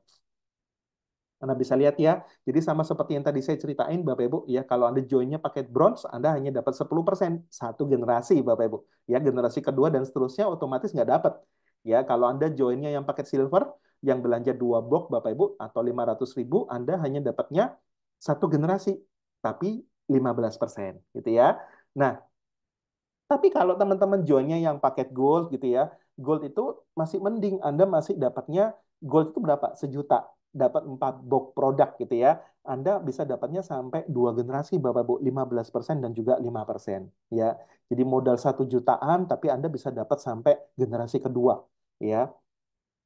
Anda bisa lihat ya. Jadi sama seperti yang tadi saya ceritain Bapak Ibu, ya kalau Anda joinnya paket bronze, Anda hanya dapat 10%, satu generasi Bapak Ibu. Ya, generasi kedua dan seterusnya otomatis nggak dapat. Ya, kalau Anda joinnya yang paket silver, yang belanja 2 box Bapak Ibu atau 500.000, Anda hanya dapatnya satu generasi, tapi 15% gitu ya. Nah, tapi kalau teman-teman joinnya yang paket gold gitu ya, gold itu masih mending. Anda masih dapatnya, gold itu berapa? Sejuta. Dapat 4 box produk gitu ya. Anda bisa dapatnya sampai 2 generasi Bapak Bu, 15% dan juga 5%. Ya. Jadi modal 1 jutaan, tapi Anda bisa dapat sampai generasi kedua. Ya.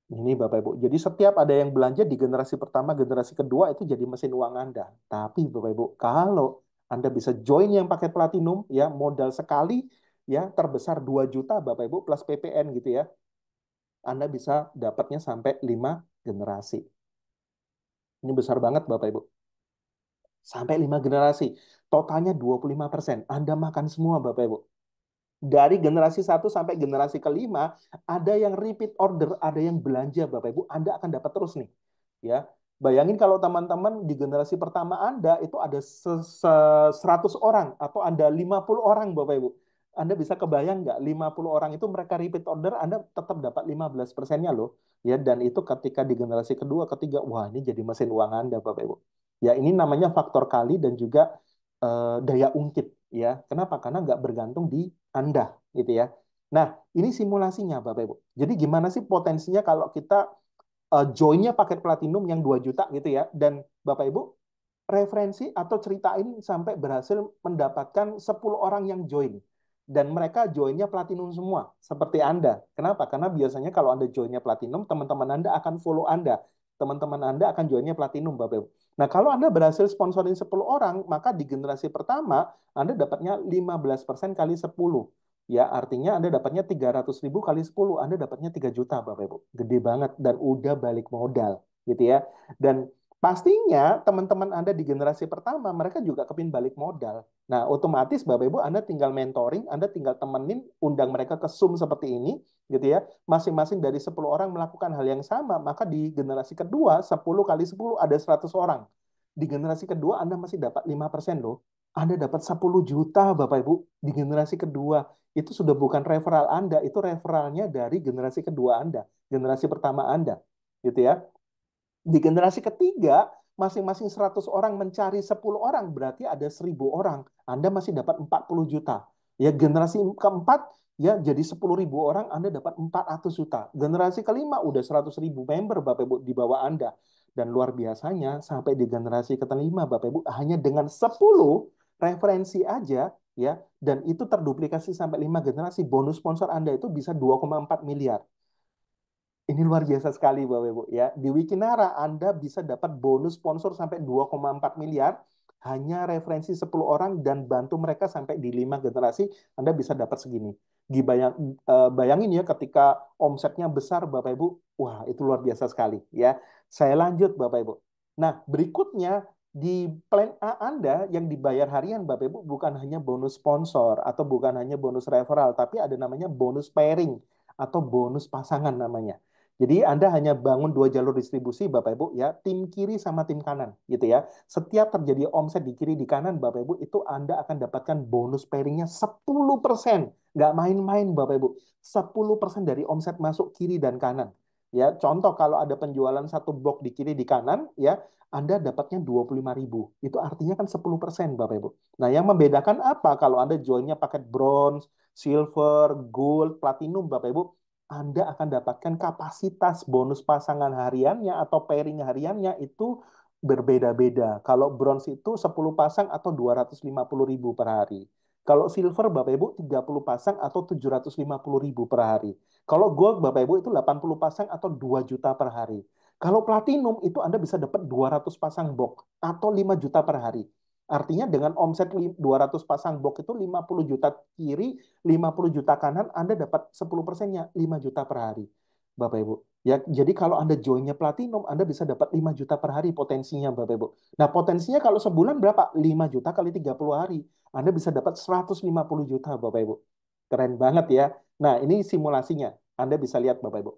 Ini Bapak Ibu. Jadi setiap ada yang belanja di generasi pertama, generasi kedua itu jadi mesin uang Anda. Tapi Bapak Ibu, kalau Anda bisa join yang pakai platinum, ya modal sekali, ya terbesar 2 juta Bapak Ibu plus PPN gitu ya. Anda bisa dapatnya sampai 5 generasi. Ini besar banget Bapak Ibu. Sampai 5 generasi. Totalnya 25%. Anda makan semua Bapak Ibu. Dari generasi 1 sampai generasi kelima, ada yang repeat order, ada yang belanja Bapak Ibu, Anda akan dapat terus nih. Ya. Bayangin kalau teman-teman di generasi pertama Anda itu ada 100 orang atau Anda 50 orang Bapak Ibu. Anda bisa kebayang nggak 50 orang itu mereka repeat order, Anda tetap dapat 15%-nya loh. Ya, dan itu ketika di generasi kedua, ketiga, wah ini jadi mesin uang Anda Bapak Ibu. Ya, ini namanya faktor kali dan juga daya ungkit ya. Kenapa? Karena nggak bergantung di Anda gitu ya. Nah, ini simulasinya Bapak Ibu. Jadi gimana sih potensinya kalau kita joinnya paket platinum yang 2 juta gitu ya. Dan Bapak Ibu referensi atau ceritain sampai berhasil mendapatkan 10 orang yang join. Dan mereka joinnya platinum semua, seperti Anda. Kenapa? Karena biasanya kalau Anda joinnya platinum, teman-teman Anda akan follow Anda. Teman-teman Anda akan joinnya platinum, Bapak Ibu. Nah, kalau Anda berhasil sponsorin 10 orang, maka di generasi pertama, Anda dapatnya 15% kali 10. Ya, artinya Anda dapatnya 300.000 kali 10, Anda dapatnya 3 juta, Bapak Ibu. Gede banget, dan udah balik modal, gitu ya. Dan pastinya teman-teman Anda di generasi pertama, mereka juga kepin balik modal. Nah, otomatis Bapak Ibu Anda tinggal mentoring, Anda tinggal temenin, undang mereka ke Zoom seperti ini, gitu ya. Masing-masing dari 10 orang melakukan hal yang sama, maka di generasi kedua, 10 kali 10 ada 100 orang. Di generasi kedua Anda masih dapat 5% loh. Anda dapat 10 juta Bapak Ibu di generasi kedua. Itu sudah bukan referral Anda, itu referralnya dari generasi kedua Anda, generasi pertama Anda. Gitu ya. Di generasi ketiga, masing-masing 100 orang mencari 10 orang, berarti ada 1.000 orang. Anda masih dapat 40 juta. Ya, generasi keempat, ya jadi 10.000 orang, Anda dapat 400 juta. Generasi kelima, udah 100.000 member, Bapak Ibu, di bawah Anda. Dan luar biasanya, sampai di generasi kelima, Bapak Ibu, hanya dengan 10 referensi aja, ya, dan itu terduplikasi sampai 5 generasi, bonus sponsor Anda itu bisa 2,4 miliar. Ini luar biasa sekali Bapak Ibu ya. Di Wikinara Anda bisa dapat bonus sponsor sampai 2,4 miliar hanya referensi 10 orang dan bantu mereka sampai di 5 generasi Anda bisa dapat segini. Bayangin ya ketika omsetnya besar Bapak Ibu, wah itu luar biasa sekali ya. Saya lanjut Bapak Ibu. Nah, berikutnya di plan A Anda yang dibayar harian Bapak Ibu bukan hanya bonus sponsor atau bukan hanya bonus referral, tapi ada namanya bonus pairing atau bonus pasangan namanya. Jadi Anda hanya bangun 2 jalur distribusi, Bapak Ibu, ya, tim kiri sama tim kanan, gitu ya. Setiap terjadi omset di kiri di kanan, Bapak Ibu, itu Anda akan dapatkan bonus pairingnya 10%. Nggak main-main, Bapak Ibu. 10% dari omset masuk kiri dan kanan. Ya, contoh kalau ada penjualan satu box di kiri di kanan, ya, Anda dapatnya 25.000. Itu artinya kan 10%, Bapak Ibu. Nah, yang membedakan apa kalau Anda joinnya paket bronze, silver, gold, platinum, Bapak Ibu? Anda akan dapatkan kapasitas bonus pasangan hariannya atau pairing hariannya itu berbeda-beda. Kalau bronze itu 10 pasang atau 250.000 per hari. Kalau silver Bapak Ibu 30 pasang atau 750.000 per hari. Kalau gold Bapak Ibu itu 80 pasang atau 2 juta per hari. Kalau platinum itu Anda bisa dapat 200 pasang box atau 5 juta per hari. Artinya dengan omset 200 pasang box itu 50 juta kiri, 50 juta kanan, Anda dapat 10%-nya 5 juta per hari. Bapak Ibu. Ya, jadi kalau Anda joinnya platinum, Anda bisa dapat 5 juta per hari potensinya Bapak Ibu. Nah, potensinya kalau sebulan berapa? 5 juta kali 30 hari. Anda bisa dapat 150 juta Bapak Ibu. Keren banget ya. Nah, ini simulasinya. Anda bisa lihat Bapak Ibu.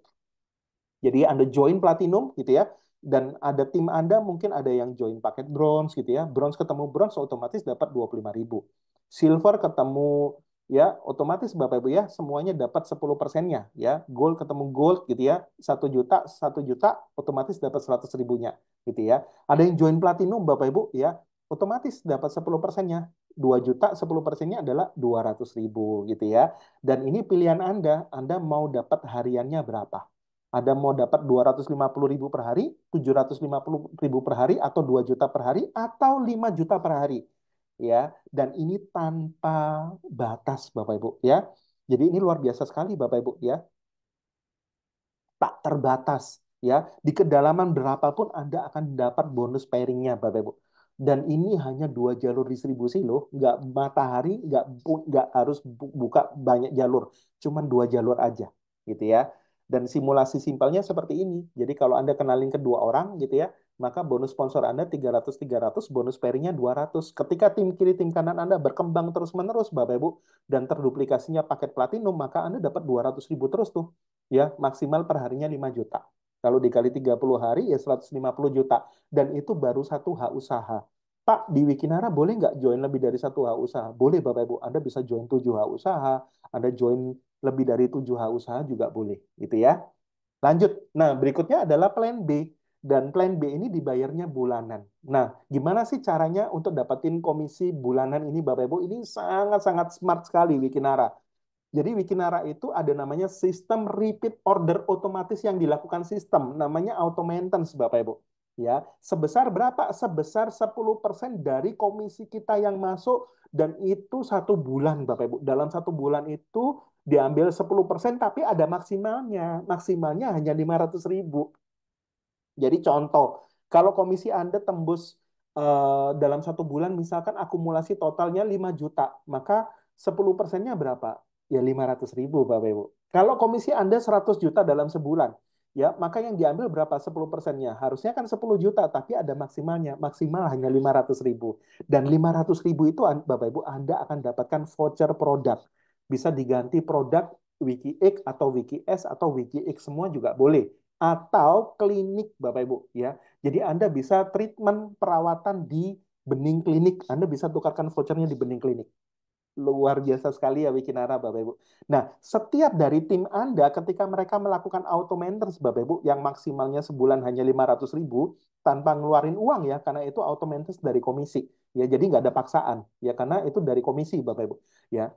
Jadi Anda join platinum gitu ya. Dan ada tim Anda mungkin ada yang join paket bronze gitu ya. Bronze ketemu bronze otomatis dapat 25.000. Silver ketemu ya otomatis Bapak Ibu ya semuanya dapat 10%-nya ya. Gold ketemu gold gitu ya. 1 juta, 1 juta otomatis dapat 100 ribunya gitu ya. Ada yang join platinum Bapak Ibu ya otomatis dapat 10%-nya. 2 juta 10%-nya adalah 200 ribu gitu ya. Dan ini pilihan Anda mau dapat hariannya berapa? Ada mau dapat 250.000 per hari, 750.000 per hari, atau 2 juta per hari, atau 5 juta per hari. Ya, dan ini tanpa batas, Bapak Ibu. Ya, jadi ini luar biasa sekali, Bapak Ibu. Ya, tak terbatas. Ya, di kedalaman berapapun Anda akan dapat bonus pairingnya, Bapak Ibu. Dan ini hanya 2 jalur distribusi loh, nggak matahari, nggak harus buka banyak jalur, cuman 2 jalur aja, gitu ya. Dan simulasi simpelnya seperti ini. Jadi kalau Anda kenalin ke 2 orang, gitu ya, maka bonus sponsor Anda 300, bonus pairingnya 200. Ketika tim kiri, tim kanan Anda berkembang terus-menerus, Bapak Ibu, dan terduplikasinya paket platinum, maka Anda dapat 200.000 terus tuh. Ya, maksimal per harinya 5 juta. Kalau dikali 30 hari ya 150 juta. Dan itu baru satu hak usaha. Pak, di Wikinara boleh nggak join lebih dari satu hak usaha? Boleh Bapak Ibu. Anda bisa join 7 hak usaha. Anda join lebih dari 7 hak usaha juga boleh. Gitu ya. Lanjut. Nah, berikutnya adalah plan B. Dan plan B ini dibayarnya bulanan. Nah, gimana sih caranya untuk dapetin komisi bulanan ini, Bapak Ibu? Ini sangat-sangat smart sekali Wikinara. Jadi Wikinara itu ada namanya sistem repeat order otomatis yang dilakukan sistem, namanya auto maintenance, Bapak Ibu. Ya, sebesar berapa? Sebesar 10% dari komisi kita yang masuk, dan itu 1 bulan, Bapak Ibu. Dalam 1 bulan itu diambil 10%, tapi ada maksimalnya. Maksimalnya hanya 500.000. Jadi contoh, kalau komisi Anda tembus dalam 1 bulan, misalkan akumulasi totalnya 5 juta, maka 10%-nya berapa? Ya 500.000, Bapak Ibu. Kalau komisi Anda 100 juta dalam sebulan, ya maka yang diambil berapa? 10%-nya. Harusnya kan 10 juta, tapi ada maksimalnya. Maksimal hanya 500.000. Dan 500.000 itu, Bapak Ibu, Anda akan dapatkan voucher produk. Bisa diganti produk WikiX atau WikiS atau WikiX semua juga boleh, atau klinik, Bapak Ibu, ya. Jadi Anda bisa treatment perawatan di Bening Klinik. Anda bisa tukarkan vouchernya di Bening Klinik. Luar biasa sekali ya Wikinara, Bapak Ibu. Nah, setiap dari tim Anda ketika mereka melakukan auto maintenance, Bapak Ibu, yang maksimalnya sebulan hanya 500.000 tanpa ngeluarin uang ya, karena itu auto maintenance dari komisi. Ya, jadi nggak ada paksaan ya, karena itu dari komisi, Bapak Ibu. Ya,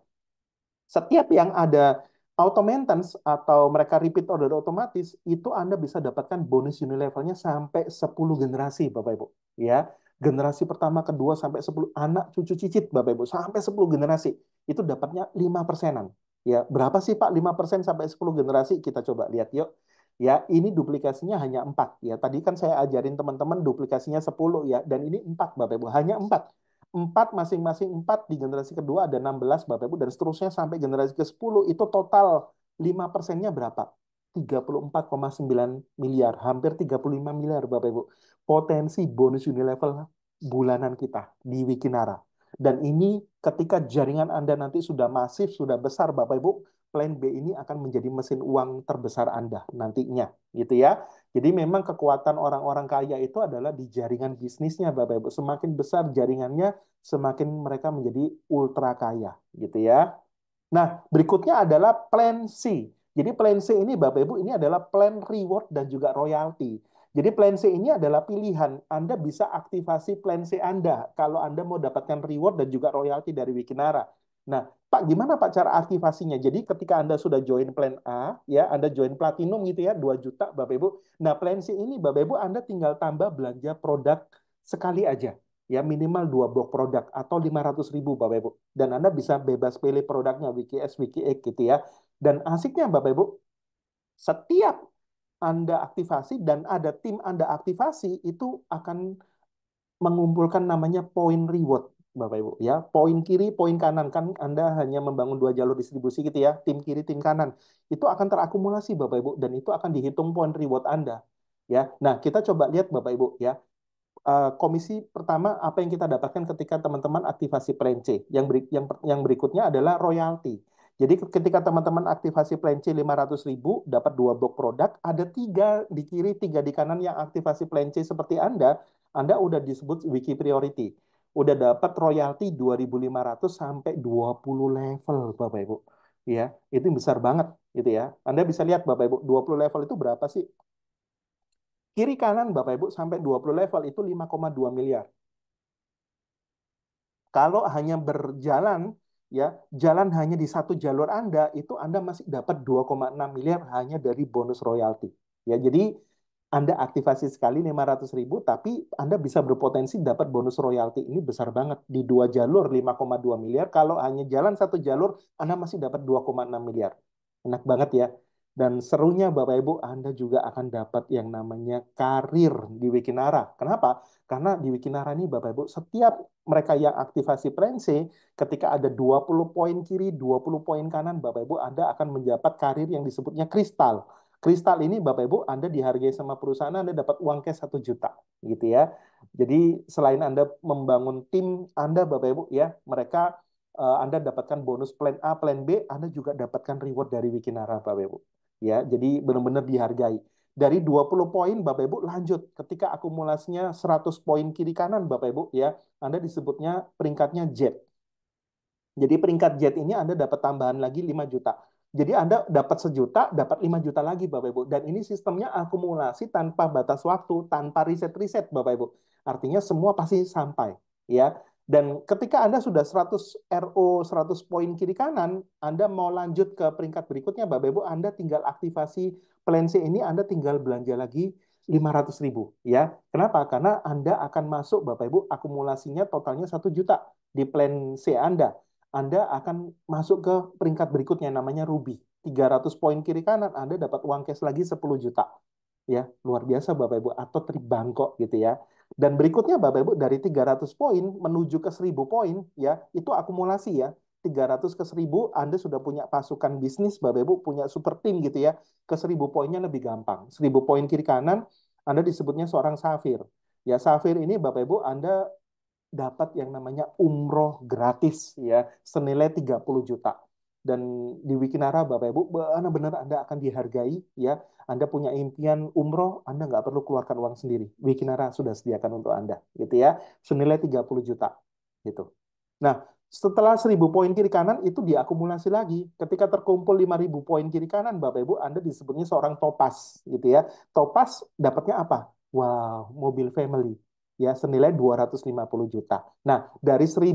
setiap yang ada auto maintenance atau mereka repeat order otomatis, itu Anda bisa dapatkan bonus Unilevelnya sampai 10 generasi, Bapak Ibu. Ya, generasi pertama, kedua, sampai 10 anak, cucu, cicit, Bapak Ibu, sampai 10 generasi. Itu dapatnya 5%-an. Ya, berapa sih Pak 5% sampai 10 generasi? Kita coba lihat yuk. Ya, ini duplikasinya hanya 4. Ya, tadi kan saya ajarin teman-teman duplikasinya 10 ya, dan ini 4, Bapak Ibu, hanya 4. 4 masing-masing 4 di generasi kedua ada 16, Bapak Ibu, dan seterusnya sampai generasi ke-10 itu total 5%-nya berapa? 34,9 miliar, hampir 35 miliar, Bapak Ibu. Potensi bonus Unilevel bulanan kita di Wikinara. Dan ini ketika jaringan Anda nanti sudah masif, sudah besar, Bapak Ibu, plan B ini akan menjadi mesin uang terbesar Anda nantinya, gitu ya. Jadi memang kekuatan orang-orang kaya itu adalah di jaringan bisnisnya, Bapak Ibu. Semakin besar jaringannya, semakin mereka menjadi ultra kaya, gitu ya. Nah, berikutnya adalah plan C. Jadi plan C ini, Bapak Ibu, ini adalah plan reward dan juga royalty. Jadi plan C ini adalah pilihan. Anda bisa aktivasi plan C Anda kalau Anda mau dapatkan reward dan juga royalty dari Wikinara. Nah, Pak, gimana Pak cara aktivasinya? Jadi ketika Anda sudah join plan A, ya, Anda join platinum gitu ya, 2 juta, Bapak Ibu. Nah, plan C ini, Bapak Ibu, Anda tinggal tambah belanja produk sekali aja. Ya, minimal 2 blok produk atau 500.000, Bapak Ibu. Dan Anda bisa bebas pilih produknya, WikiS, WikiX gitu ya. Dan asiknya, Bapak Ibu, setiap Anda aktivasi dan ada tim Anda aktivasi, itu akan mengumpulkan namanya poin reward, Bapak Ibu ya. Poin kiri, poin kanan, kan Anda hanya membangun 2 jalur distribusi gitu ya, tim kiri, tim kanan. Itu akan terakumulasi, Bapak Ibu, dan itu akan dihitung poin reward Anda. Ya. Nah, kita coba lihat Bapak Ibu ya. Komisi pertama apa yang kita dapatkan ketika teman-teman aktivasi plan C. Yang berikutnya adalah royalti. Jadi ketika teman-teman aktivasi plan C 500.000, dapat 2 blok produk, ada 3 di kiri, 3 di kanan yang aktivasi plan C seperti Anda udah disebut Wiki Priority. Udah dapat royalti 2.500 sampai 20 level, Bapak Ibu. Ya, itu besar banget gitu ya. Anda bisa lihat Bapak Ibu, 20 level itu berapa sih? Kiri kanan Bapak Ibu sampai 20 level itu 5,2 miliar. Kalau hanya berjalan ya, jalan hanya di satu jalur Anda, itu Anda masih dapat 2,6 miliar hanya dari bonus royalti. Ya, jadi Anda aktivasi sekali 500.000, tapi Anda bisa berpotensi dapat bonus royalti ini besar banget. Di 2 jalur 5,2 miliar, kalau hanya jalan satu jalur, Anda masih dapat 2,6 miliar. Enak banget ya. Dan serunya Bapak Ibu, Anda juga akan dapat yang namanya karir di Wikinara. Kenapa? Karena di Wikinara ini Bapak Ibu, setiap mereka yang aktivasi plan C, ketika ada 20 poin kiri, 20 poin kanan, Bapak Ibu, Anda akan mendapat karir yang disebutnya kristal. Kristal ini Bapak Ibu, Anda dihargai sama perusahaan, Anda dapat uang cash 1 juta, gitu ya. Jadi selain Anda membangun tim Anda Bapak Ibu ya, mereka Anda dapatkan bonus plan A, plan B, Anda juga dapatkan reward dari Wikinara Bapak Ibu. Ya, jadi benar-benar dihargai. Dari 20 poin Bapak Ibu lanjut ketika akumulasinya 100 poin kiri kanan Bapak Ibu ya, Anda disebutnya peringkatnya Z. Jadi peringkat Z ini Anda dapat tambahan lagi 5 juta. Jadi Anda dapat 1 juta, dapat 5 juta lagi Bapak Ibu. Dan ini sistemnya akumulasi tanpa batas waktu, tanpa riset-riset Bapak Ibu. Artinya semua pasti sampai ya. Dan ketika Anda sudah 100 RO, 100 poin kiri kanan, Anda mau lanjut ke peringkat berikutnya Bapak Ibu, Anda tinggal aktivasi plan C ini, Anda tinggal belanja lagi 500.000 ya. Kenapa? Karena Anda akan masuk Bapak Ibu akumulasinya totalnya 1 juta di plan C Anda. Anda akan masuk ke peringkat berikutnya namanya Ruby. 300 poin kiri kanan Anda dapat uang cash lagi 10 juta. Ya, luar biasa Bapak Ibu atau tribangkok gitu ya. Dan berikutnya Bapak Ibu dari 300 poin menuju ke 1000 poin ya, itu akumulasi ya. 300 ke 1000 Anda sudah punya pasukan bisnis Bapak Ibu, punya super tim gitu ya. Ke 1000 poinnya lebih gampang. 1000 poin kiri kanan Anda disebutnya seorang safir. Ya, safir ini Bapak Ibu Anda dapat yang namanya umroh gratis ya senilai 30 juta. Dan di Wikinara Bapak Ibu benar-benar Anda akan dihargai ya. Anda punya impian umroh, Anda nggak perlu keluarkan uang sendiri. Wikinara sudah sediakan untuk Anda gitu ya. Senilai 30 juta gitu. Nah, setelah 1000 poin kiri kanan itu diakumulasi lagi. Ketika terkumpul 5000 poin kiri kanan Bapak Ibu Anda disebutnya seorang topas gitu ya. Topas dapatnya apa? Wow, mobil family ya senilai 250 juta. Nah, dari 1000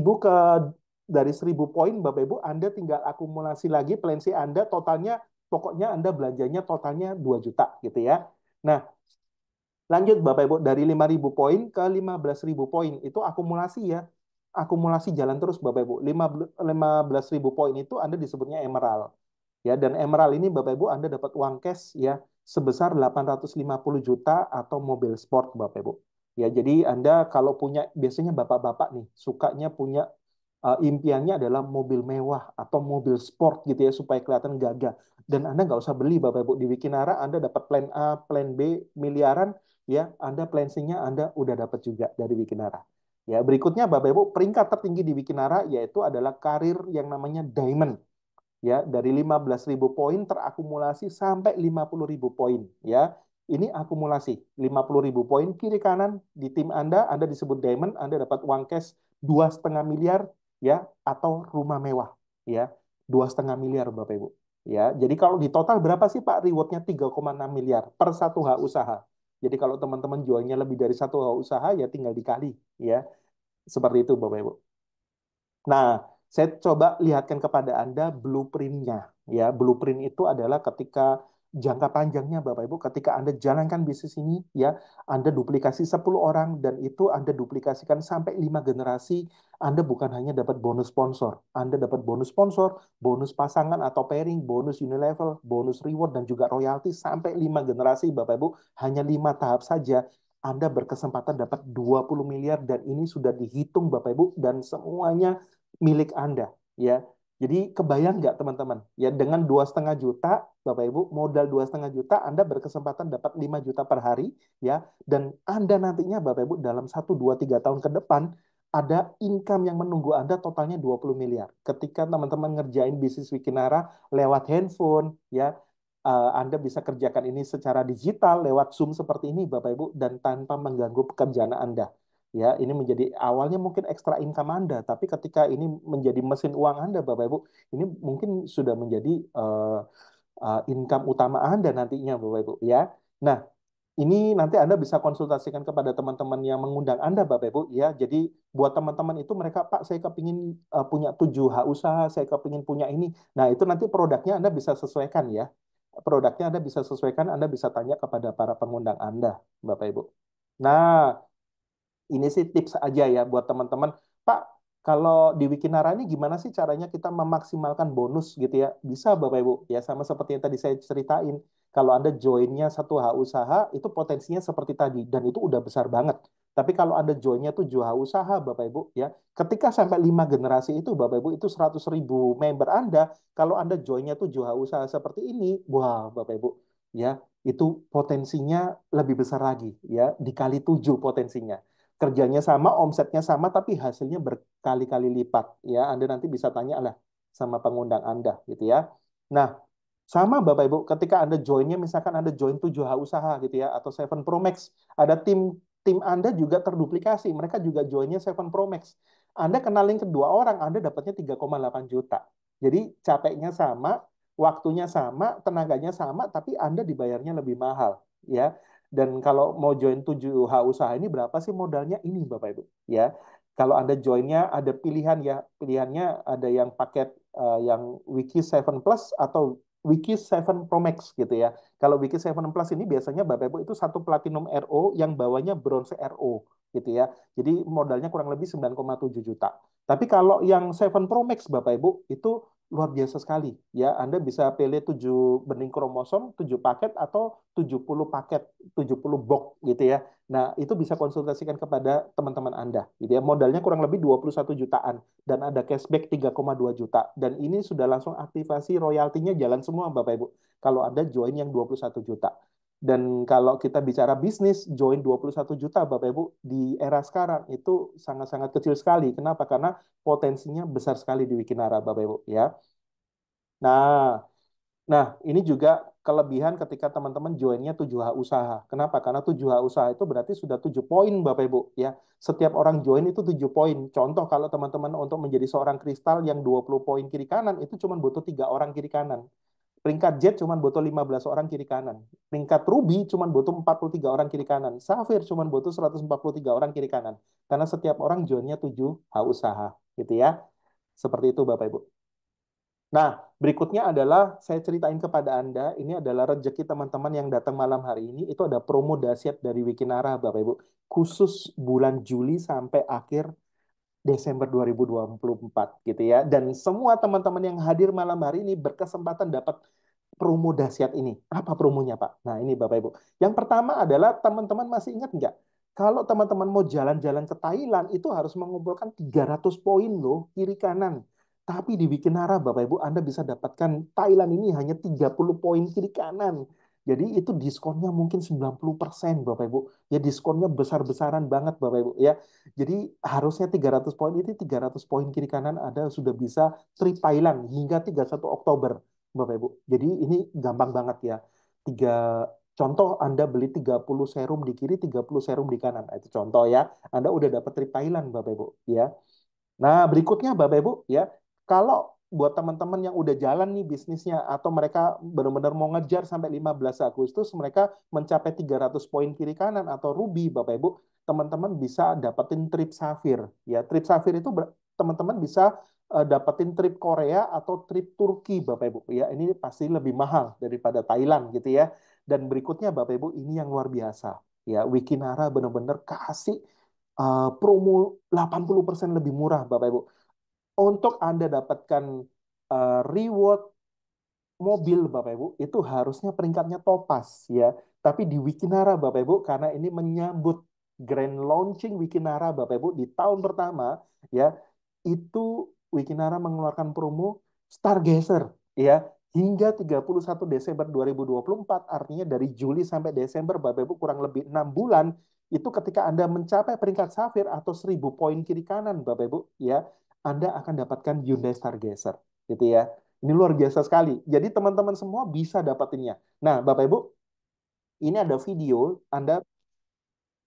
poin Bapak Ibu Anda tinggal akumulasi lagi plan C Anda totalnya pokoknya Anda belanjanya totalnya 2 juta gitu ya. Nah, lanjut Bapak Ibu dari 5.000 poin ke 15.000 poin itu akumulasi ya. Akumulasi jalan terus Bapak Ibu. 15.000 poin itu Anda disebutnya emerald. Ya, dan emerald ini Bapak Ibu Anda dapat uang cash ya sebesar 850 juta atau mobil sport Bapak Ibu. Ya, jadi Anda kalau punya biasanya bapak-bapak nih sukanya punya impiannya adalah mobil mewah atau mobil sport gitu ya supaya kelihatan gagah. Dan Anda nggak usah beli Bapak Ibu di Wikinara Anda dapat plan A, plan B miliaran ya, Anda plan C-nya Anda udah dapat juga dari Wikinara. Ya, berikutnya Bapak Ibu peringkat tertinggi di Wikinara yaitu adalah karir yang namanya diamond ya dari 15.000 poin terakumulasi sampai 50.000 poin ya. Ini akumulasi 50.000 poin kiri kanan di tim Anda disebut diamond, Anda dapat uang cash 2,5 miliar ya atau rumah mewah ya 2,5 miliar Bapak Ibu ya. Jadi kalau di total berapa sih Pak rewardnya 3,6 miliar per satu hak usaha. Jadi kalau teman-teman jualnya lebih dari satu hak usaha ya tinggal dikali ya seperti itu Bapak Ibu. Nah, saya coba lihatkan kepada Anda blueprint-nya. Ya, blueprint itu adalah ketika jangka panjangnya Bapak Ibu, ketika Anda jalankan bisnis ini, ya, Anda duplikasi 10 orang dan itu Anda duplikasikan sampai 5 generasi, Anda bukan hanya dapat bonus sponsor, Anda dapat bonus sponsor, bonus pasangan atau pairing, bonus unilevel, bonus reward dan juga royalti sampai 5 generasi Bapak Ibu, hanya 5 tahap saja. Anda berkesempatan dapat 20 miliar dan ini sudah dihitung Bapak Ibu dan semuanya milik Anda ya. Jadi kebayang nggak teman-teman ya dengan 2,5 juta Bapak Ibu modal 2,5 juta Anda berkesempatan dapat 5 juta per hari ya dan Anda nantinya Bapak Ibu dalam 1, 2, 3 tahun ke depan ada income yang menunggu Anda totalnya 20 miliar. Ketika teman-teman ngerjain bisnis Wikinara lewat handphone ya Anda bisa kerjakan ini secara digital lewat Zoom seperti ini Bapak Ibu dan tanpa mengganggu pekerjaan Anda. Ya, ini menjadi awalnya mungkin ekstra income Anda, tapi ketika ini menjadi mesin uang Anda, Bapak Ibu, ini mungkin sudah menjadi income utama Anda nantinya, Bapak Ibu. Ya, nah ini nanti Anda bisa konsultasikan kepada teman-teman yang mengundang Anda, Bapak Ibu. Ya, jadi buat teman-teman itu mereka, Pak, saya kepingin punya 7 hak usaha, saya kepingin punya ini. Nah, itu nanti produknya Anda bisa sesuaikan ya. Produknya Anda bisa sesuaikan, Anda bisa tanya kepada para pengundang Anda, Bapak Ibu. Nah, ini sih tips aja ya buat teman-teman. Pak, kalau di Wikinara ini gimana sih caranya kita memaksimalkan bonus gitu ya? Bisa Bapak Ibu, ya sama seperti yang tadi saya ceritain. Kalau Anda joinnya satu hak usaha, itu potensinya seperti tadi. Dan itu udah besar banget. Tapi kalau Anda joinnya 7 hak usaha, Bapak Ibu, ya, ketika sampai 5 generasi itu, Bapak Ibu, itu 100.000 member Anda. Kalau Anda joinnya 7 hak usaha seperti ini, wah, Bapak Ibu, ya, itu potensinya lebih besar lagi, ya, dikali 7 potensinya kerjanya sama, omsetnya sama, tapi hasilnya berkali-kali lipat. Ya, Anda nanti bisa tanya lah sama pengundang Anda, gitu ya. Nah, sama Bapak Ibu, ketika Anda joinnya, misalkan Anda join 7 h usaha gitu ya, atau 7 Pro Max, ada tim tim Anda juga terduplikasi, mereka juga joinnya 7 Pro Max. Anda kenalin kedua orang, Anda dapatnya 3,8 juta. Jadi capeknya sama, waktunya sama, tenaganya sama, tapi Anda dibayarnya lebih mahal, ya. Dan kalau mau join 7H usaha ini berapa sih modalnya? Ini Bapak Ibu, ya. Kalau Anda joinnya ada pilihan ya, pilihannya ada yang paket yang Wiki 7 Plus atau Wiki 7 Pro Max gitu ya. Kalau Wiki 7 Plus ini biasanya Bapak Ibu itu satu Platinum RO yang bawahnya Bronze RO gitu ya. Jadi modalnya kurang lebih 9,7 juta. Tapi kalau yang 7 Pro Max Bapak Ibu itu luar biasa sekali ya. Anda bisa pilih 7 bening kromosom, 7 paket atau 70 paket, 70 box gitu ya. Nah, itu bisa konsultasikan kepada teman-teman Anda gitu ya. Modalnya kurang lebih 21 jutaan dan ada cashback 3,2 juta dan ini sudah langsung aktivasi royaltinya jalan semua Bapak Ibu. Kalau Anda join yang 21 juta. Dan kalau kita bicara bisnis, join 21 juta Bapak Ibu di era sekarang itu sangat-sangat kecil sekali. Kenapa? Karena potensinya besar sekali di Wikinara Bapak Ibu ya. Nah, nah, ini juga kelebihan ketika teman-teman joinnya 7H usaha. Kenapa? Karena 7H usaha itu berarti sudah 7 poin Bapak Ibu ya. Setiap orang join itu 7 poin. Contoh kalau teman-teman untuk menjadi seorang kristal yang 20 poin kiri kanan itu cuma butuh 3 orang kiri kanan. Peringkat Jet cuma butuh 15 orang kiri kanan. Peringkat Ruby cuma butuh 43 orang kiri kanan. Safir cuma butuh 143 orang kiri kanan. Karena setiap orang joinnya 7H usaha gitu ya. Seperti itu Bapak Ibu. Nah, berikutnya adalah saya ceritain kepada Anda, ini adalah rezeki teman-teman yang datang malam hari ini, itu ada promo dahsyat dari Wikinara, Bapak Ibu. Khusus bulan Juli sampai akhir Desember 2024 gitu ya. Dan semua teman-teman yang hadir malam hari ini berkesempatan dapat promo dahsyat ini. Apa promonya, Pak? Nah, ini Bapak Ibu. Yang pertama adalah teman-teman masih ingat nggak? Kalau teman-teman mau jalan-jalan ke Thailand, itu harus mengumpulkan 300 poin loh, kiri kanan. Tapi di Wikinara, Bapak Ibu, Anda bisa dapatkan Thailand ini hanya 30 poin kiri kanan. Jadi itu diskonnya mungkin 90% Bapak Ibu. Ya diskonnya besar-besaran banget Bapak Ibu ya. Jadi harusnya 300 poin itu 300 poin kiri kanan Anda sudah bisa trip Thailand hingga 31 Oktober. Bapak Ibu. Jadi ini gampang banget ya. Tiga contoh Anda beli 30 serum di kiri, 30 serum di kanan. Nah, itu contoh ya. Anda udah dapat trip Thailand Bapak Ibu ya. Nah, berikutnya Bapak Ibu ya, kalau buat teman-teman yang udah jalan nih bisnisnya atau mereka benar-benar mau ngejar sampai 15 Agustus mereka mencapai 300 poin kiri kanan atau ruby Bapak Ibu, teman-teman bisa dapetin trip Safir ya. Trip Safir itu teman-teman bisa dapetin trip Korea atau trip Turki Bapak Ibu ya. Ini pasti lebih mahal daripada Thailand gitu ya. Dan berikutnya Bapak Ibu ini yang luar biasa ya. Wikinara benar-benar kasih promo 80% lebih murah Bapak Ibu. Untuk Anda dapatkan reward mobil Bapak Ibu itu harusnya peringkatnya Topaz ya. Tapi di Wikinara Bapak Ibu karena ini menyambut grand launching Wikinara Bapak Ibu di tahun pertama ya itu Wikinara mengeluarkan promo Stargazer ya hingga 31 Desember 2024 artinya dari Juli sampai Desember Bapak Ibu kurang lebih 6 bulan itu ketika Anda mencapai peringkat Safir atau 1000 poin kiri kanan Bapak Ibu ya Anda akan dapatkan Hyundai Stargazer gitu ya. Ini luar biasa sekali. Jadi teman-teman semua bisa dapatinnya. Nah, Bapak Ibu, ini ada video Anda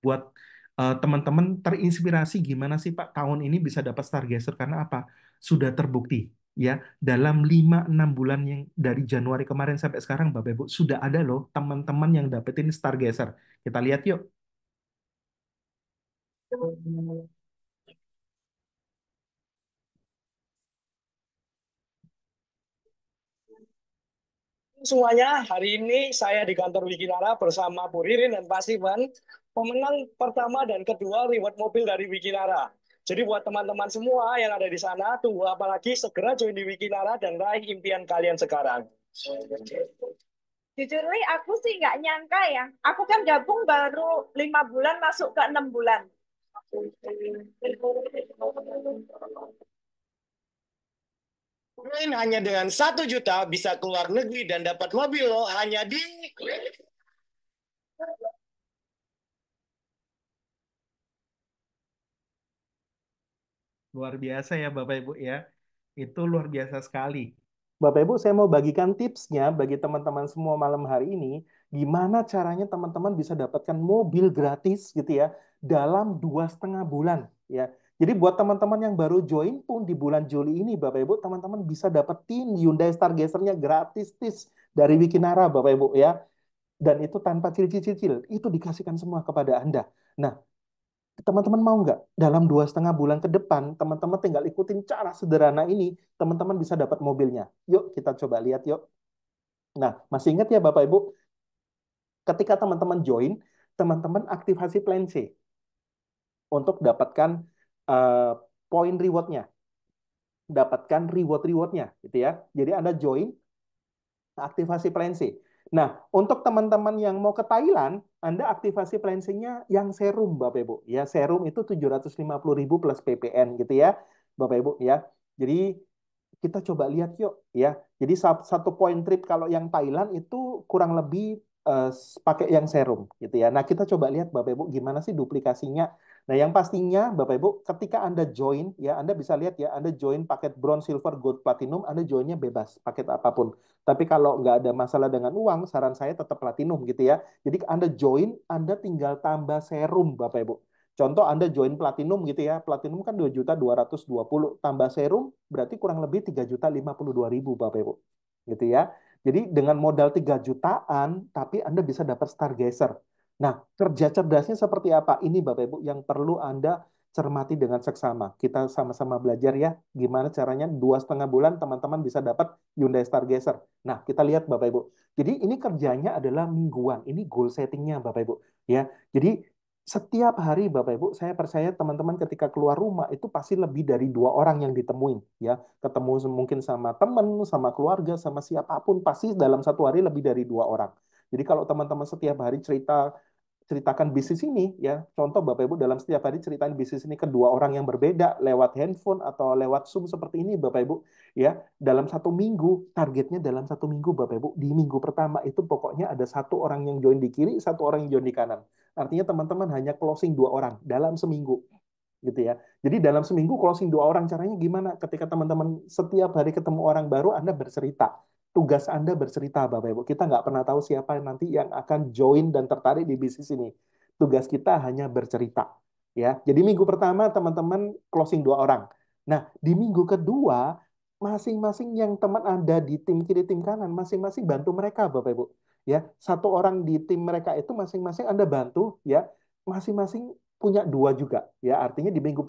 Buat teman-teman terinspirasi gimana sih Pak tahun ini bisa dapat Stargazer karena apa? Sudah terbukti ya dalam 5-6 bulan yang dari Januari kemarin sampai sekarang Bapak Ibu sudah ada loh teman-teman yang dapetin Stargazer. Kita lihat yuk. Semuanya, hari ini saya di kantor Wikinara bersama Bu Ririn dan Pak Sivan, pemenang pertama dan kedua reward mobil dari Wikinara. Jadi buat teman-teman semua yang ada di sana, tunggu apa lagi, segera join di Wikinara dan raih impian kalian sekarang. Jujur nih, aku sih nggak nyangka ya. Aku kan gabung baru 5 bulan masuk ke 6 bulan. Lain hanya dengan 1 juta bisa keluar negeri dan dapat mobil loh hanya di Luar biasa ya Bapak Ibu ya. Itu luar biasa sekali. Bapak Ibu, saya mau bagikan tipsnya bagi teman-teman semua malam hari ini, gimana caranya teman-teman bisa dapatkan mobil gratis gitu ya dalam 2,5 bulan ya. Jadi buat teman-teman yang baru join pun di bulan Juli ini, Bapak Ibu, teman-teman bisa dapetin Hyundai Stargazer-nya gratis tis dari Wikinara, Bapak Ibu ya. Dan itu tanpa cicil-cicil, itu dikasihkan semua kepada Anda. Nah, teman-teman mau nggak dalam 2,5 bulan ke depan, teman-teman tinggal ikutin cara sederhana ini, teman-teman bisa dapat mobilnya. Yuk kita coba lihat yuk. Nah, masih ingat ya Bapak Ibu, ketika teman-teman join, teman-teman aktivasi plan C untuk dapatkan eh, poin rewardnya, dapatkan reward-rewardnya, gitu ya. Jadi Anda join, aktivasi plan C. Nah, untuk teman-teman yang mau ke Thailand, Anda aktivasi plan C-nya yang serum, Bapak Ibu. Ya, serum itu 750.000 plus PPN gitu ya, Bapak Ibu ya. Jadi kita coba lihat yuk ya. Jadi satu poin trip kalau yang Thailand itu kurang lebih eh, pakai yang serum gitu ya. Nah, kita coba lihat Bapak Ibu gimana sih duplikasinya. Nah, yang pastinya Bapak Ibu ketika Anda join ya, Anda bisa lihat ya, Anda join paket bronze, silver, gold, platinum, Anda joinnya bebas paket apapun. Tapi kalau nggak ada masalah dengan uang, saran saya tetap platinum gitu ya. Jadi Anda join, Anda tinggal tambah serum Bapak Ibu. Contoh Anda join platinum gitu ya. Platinum kan 2.220 tambah serum berarti kurang lebih 3.052.000 Bapak Ibu. Gitu ya. Jadi dengan modal 3 jutaan tapi Anda bisa dapat Stargazer. Nah, kerja cerdasnya seperti apa? Ini Bapak Ibu yang perlu Anda cermati dengan seksama. Kita sama-sama belajar ya gimana caranya 2,5 bulan teman-teman bisa dapat Hyundai Stargazer. Nah, kita lihat Bapak Ibu. Jadi ini kerjanya adalah mingguan. Ini goal settingnya Bapak Ibu. Ya, jadi setiap hari Bapak Ibu, saya percaya teman-teman ketika keluar rumah itu pasti lebih dari 2 orang yang ditemuin, ya. Ketemu mungkin sama teman, sama keluarga, sama siapapun, pasti dalam satu hari lebih dari 2 orang. Jadi kalau teman-teman setiap hari ceritakan bisnis ini, ya, contoh Bapak Ibu dalam setiap hari ceritain bisnis ini ke 2 orang yang berbeda lewat handphone atau lewat Zoom seperti ini, Bapak Ibu, ya, dalam 1 minggu, targetnya dalam 1 minggu, Bapak Ibu, di minggu pertama itu pokoknya ada 1 orang yang join di kiri, 1 orang yang join di kanan. Artinya teman-teman hanya closing 2 orang dalam seminggu, gitu ya. Jadi dalam seminggu closing 2 orang, caranya gimana? Ketika teman-teman setiap hari ketemu orang baru, Anda bercerita. Tugas Anda bercerita, Bapak Ibu. Kita nggak pernah tahu siapa nanti yang akan join dan tertarik di bisnis ini. Tugas kita hanya bercerita. Ya, jadi minggu pertama teman-teman closing 2 orang. Nah, di minggu kedua masing-masing yang teman Anda di tim kiri tim kanan masing-masing bantu mereka, Bapak Ibu. Ya, 1 orang di tim mereka itu masing-masing Anda bantu, ya, masing-masing punya 2 juga, ya, artinya di minggu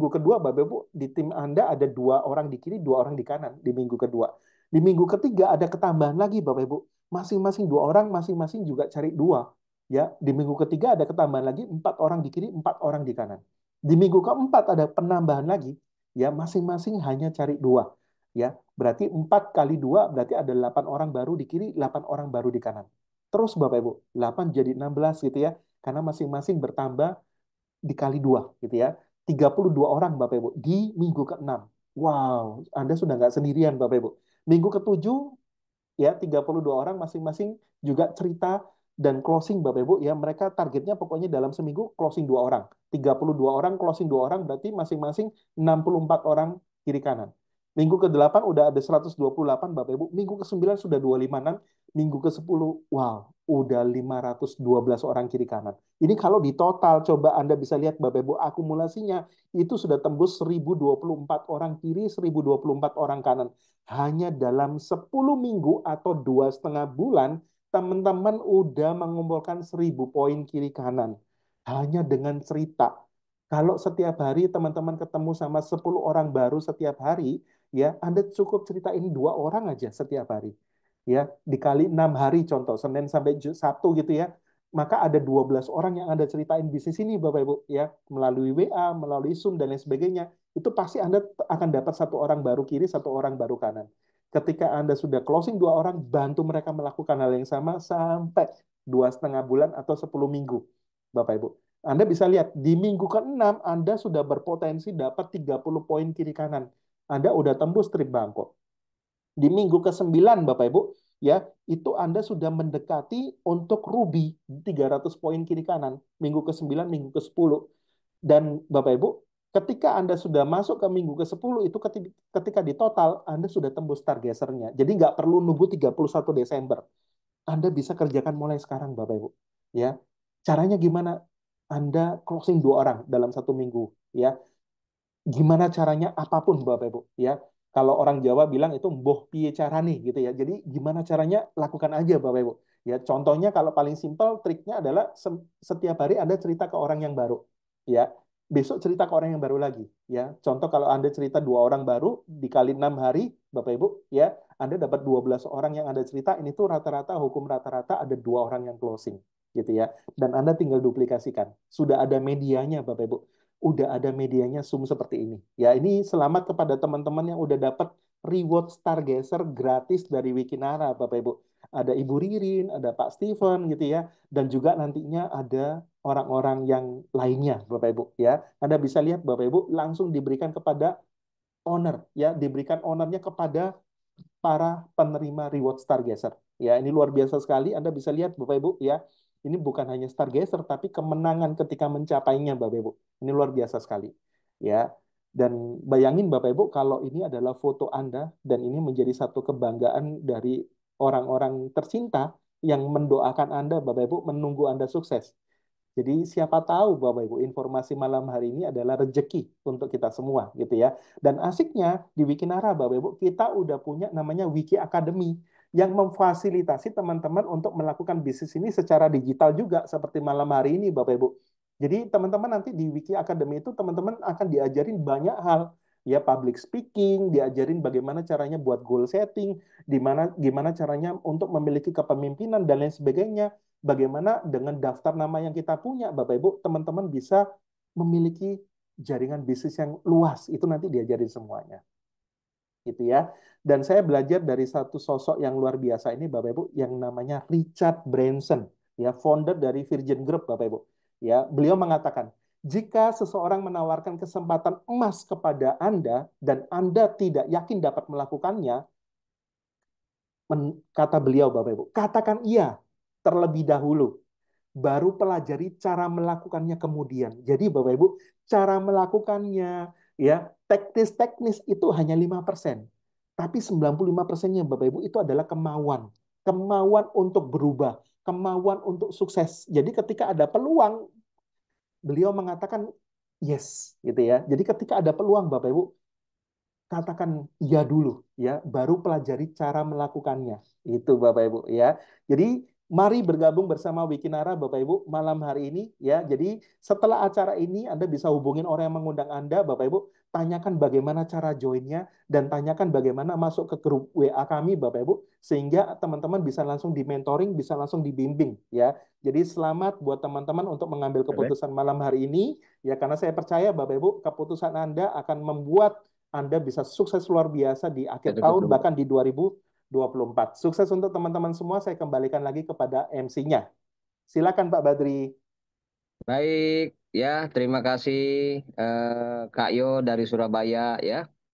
kedua Bapak Ibu di tim Anda ada 2 orang di kiri, 2 orang di kanan di minggu kedua. Di minggu ketiga ada ketambahan lagi Bapak Ibu, masing-masing 2 orang, masing-masing juga cari 2, ya. Di minggu ketiga ada ketambahan lagi 4 orang di kiri, 4 orang di kanan. Di minggu keempat ada penambahan lagi, ya, masing-masing hanya cari 2, ya. Berarti 4 kali 2 berarti ada 8 orang baru di kiri, 8 orang baru di kanan. Terus Bapak Ibu, 8 jadi 16 gitu ya. Karena masing-masing bertambah dikali 2 gitu ya. 32 orang Bapak Ibu di minggu ke-6. Wow, Anda sudah nggak sendirian Bapak Ibu. Minggu ke-7 ya 32 orang masing-masing juga cerita dan closing Bapak Ibu ya. Mereka targetnya pokoknya dalam seminggu closing 2 orang. 32 orang closing 2 orang berarti masing-masing 64 orang kiri kanan. Minggu ke-8 udah ada 128 Bapak Ibu. Minggu ke-9 sudah 256. Minggu ke-10 wow, udah 512 orang kiri kanan. Ini kalau di total coba Anda bisa lihat Bapak Ibu akumulasinya itu sudah tembus 1024 orang kiri, 1024 orang kanan. Hanya dalam 10 minggu atau 2,5 bulan, teman-teman udah mengumpulkan 1.000 poin kiri kanan. Hanya dengan cerita. Kalau setiap hari teman-teman ketemu sama 10 orang baru setiap hari, ya Anda cukup ceritain 2 orang aja setiap hari. Ya, dikali 6 hari contoh, Senin sampai Sabtu gitu ya. Maka ada 12 orang yang Anda ceritain bisnis ini Bapak Ibu ya, melalui WA, melalui Zoom dan lain sebagainya. Itu pasti Anda akan dapat 1 orang baru kiri, 1 orang baru kanan. Ketika Anda sudah closing 2 orang, bantu mereka melakukan hal yang sama sampai 2,5 bulan atau 10 minggu, Bapak Ibu. Anda bisa lihat, di minggu ke-6, Anda sudah berpotensi dapat 30 poin kiri kanan. Anda udah tembus trip Bangkok. Di minggu ke-9, Bapak Ibu, ya, itu Anda sudah mendekati untuk Ruby 300 poin kiri kanan. Minggu ke-9, minggu ke-10. Dan Bapak Ibu, ketika Anda sudah masuk ke minggu ke-10 itu ketika di total Anda sudah tembus Stargazer-nya. Jadi nggak perlu nunggu 31 Desember. Anda bisa kerjakan mulai sekarang Bapak Ibu. Ya. Caranya gimana? Anda closing 2 orang dalam 1 minggu, ya. gimana caranya apapun Bapak Ibu ya. Kalau orang Jawa bilang itu mboh piye carane gitu ya. Jadi gimana caranya lakukan aja Bapak Ibu. Ya, contohnya kalau paling simpel triknya adalah setiap hari Anda cerita ke orang yang baru. Ya, besok cerita ke orang yang baru lagi. Ya, contoh kalau Anda cerita 2 orang baru dikali 6 hari, Bapak Ibu, ya, Anda dapat 12 orang yang Anda cerita. Ini tuh rata-rata hukum rata-rata ada 2 orang yang closing, gitu ya. Dan Anda tinggal duplikasikan. Sudah ada medianya, Bapak Ibu, udah ada medianya Zoom seperti ini. Ya, ini selamat kepada teman-teman yang udah dapat reward Stargazer gratis dari Wikinara, Bapak Ibu. Ada Ibu Ririn, ada Pak Steven gitu ya, dan juga nantinya ada orang-orang yang lainnya, Bapak Ibu ya. Anda bisa lihat Bapak Ibu langsung diberikan kepada owner ya, diberikan ownernya kepada para penerima reward Stargazer. Ya, ini luar biasa sekali. Anda bisa lihat Bapak Ibu ya. Ini bukan hanya Stargazer tapi kemenangan ketika mencapainya Bapak Ibu. Ini luar biasa sekali. Ya. Dan bayangin Bapak Ibu kalau ini adalah foto Anda dan ini menjadi satu kebanggaan dari orang-orang tercinta yang mendoakan Anda Bapak Ibu, menunggu Anda sukses. Jadi siapa tahu Bapak Ibu informasi malam hari ini adalah rezeki untuk kita semua gitu ya. Dan asiknya di Wikinara Bapak Ibu kita udah punya namanya Wiki Academy yang memfasilitasi teman-teman untuk melakukan bisnis ini secara digital juga seperti malam hari ini Bapak Ibu. Jadi teman-teman nanti di Wiki Academy itu teman-teman akan diajarin banyak hal ya, public speaking, diajarin bagaimana caranya buat goal setting, gimana caranya untuk memiliki kepemimpinan dan lain sebagainya. Bagaimana dengan daftar nama yang kita punya, Bapak Ibu, teman-teman bisa memiliki jaringan bisnis yang luas. Itu nanti diajarin semuanya. Gitu ya. Dan saya belajar dari satu sosok yang luar biasa ini, Bapak Ibu, yang namanya Richard Branson, ya, founder dari Virgin Group, Bapak Ibu. Ya, beliau mengatakan, jika seseorang menawarkan kesempatan emas kepada Anda dan Anda tidak yakin dapat melakukannya, kata beliau, Bapak Ibu, katakan iya terlebih dahulu, baru pelajari cara melakukannya kemudian. Jadi Bapak Ibu, cara melakukannya ya, teknis-teknis itu hanya 5%. Tapi 95%-nya Bapak Ibu itu adalah kemauan. Kemauan untuk berubah, kemauan untuk sukses. Jadi ketika ada peluang, beliau mengatakan yes gitu ya. Jadi ketika ada peluang Bapak Ibu, katakan iya dulu ya, baru pelajari cara melakukannya. Itu Bapak Ibu ya. Jadi mari bergabung bersama Wikinara Bapak Ibu malam hari ini ya. Jadi setelah acara ini Anda bisa hubungin orang yang mengundang Anda Bapak Ibu, tanyakan bagaimana cara joinnya dan tanyakan bagaimana masuk ke grup WA kami Bapak Ibu sehingga teman-teman bisa langsung di mentoring, bisa langsung dibimbing ya. Jadi selamat buat teman-teman untuk mengambil keputusan malam hari ini ya, karena saya percaya Bapak Ibu keputusan Anda akan membuat Anda bisa sukses luar biasa di akhir tahun, bahkan di 2024. Sukses untuk teman-teman semua. Saya kembalikan lagi kepada MC-nya. Silakan Pak Badri. Baik, ya terima kasih Kak Yo dari Surabaya ya.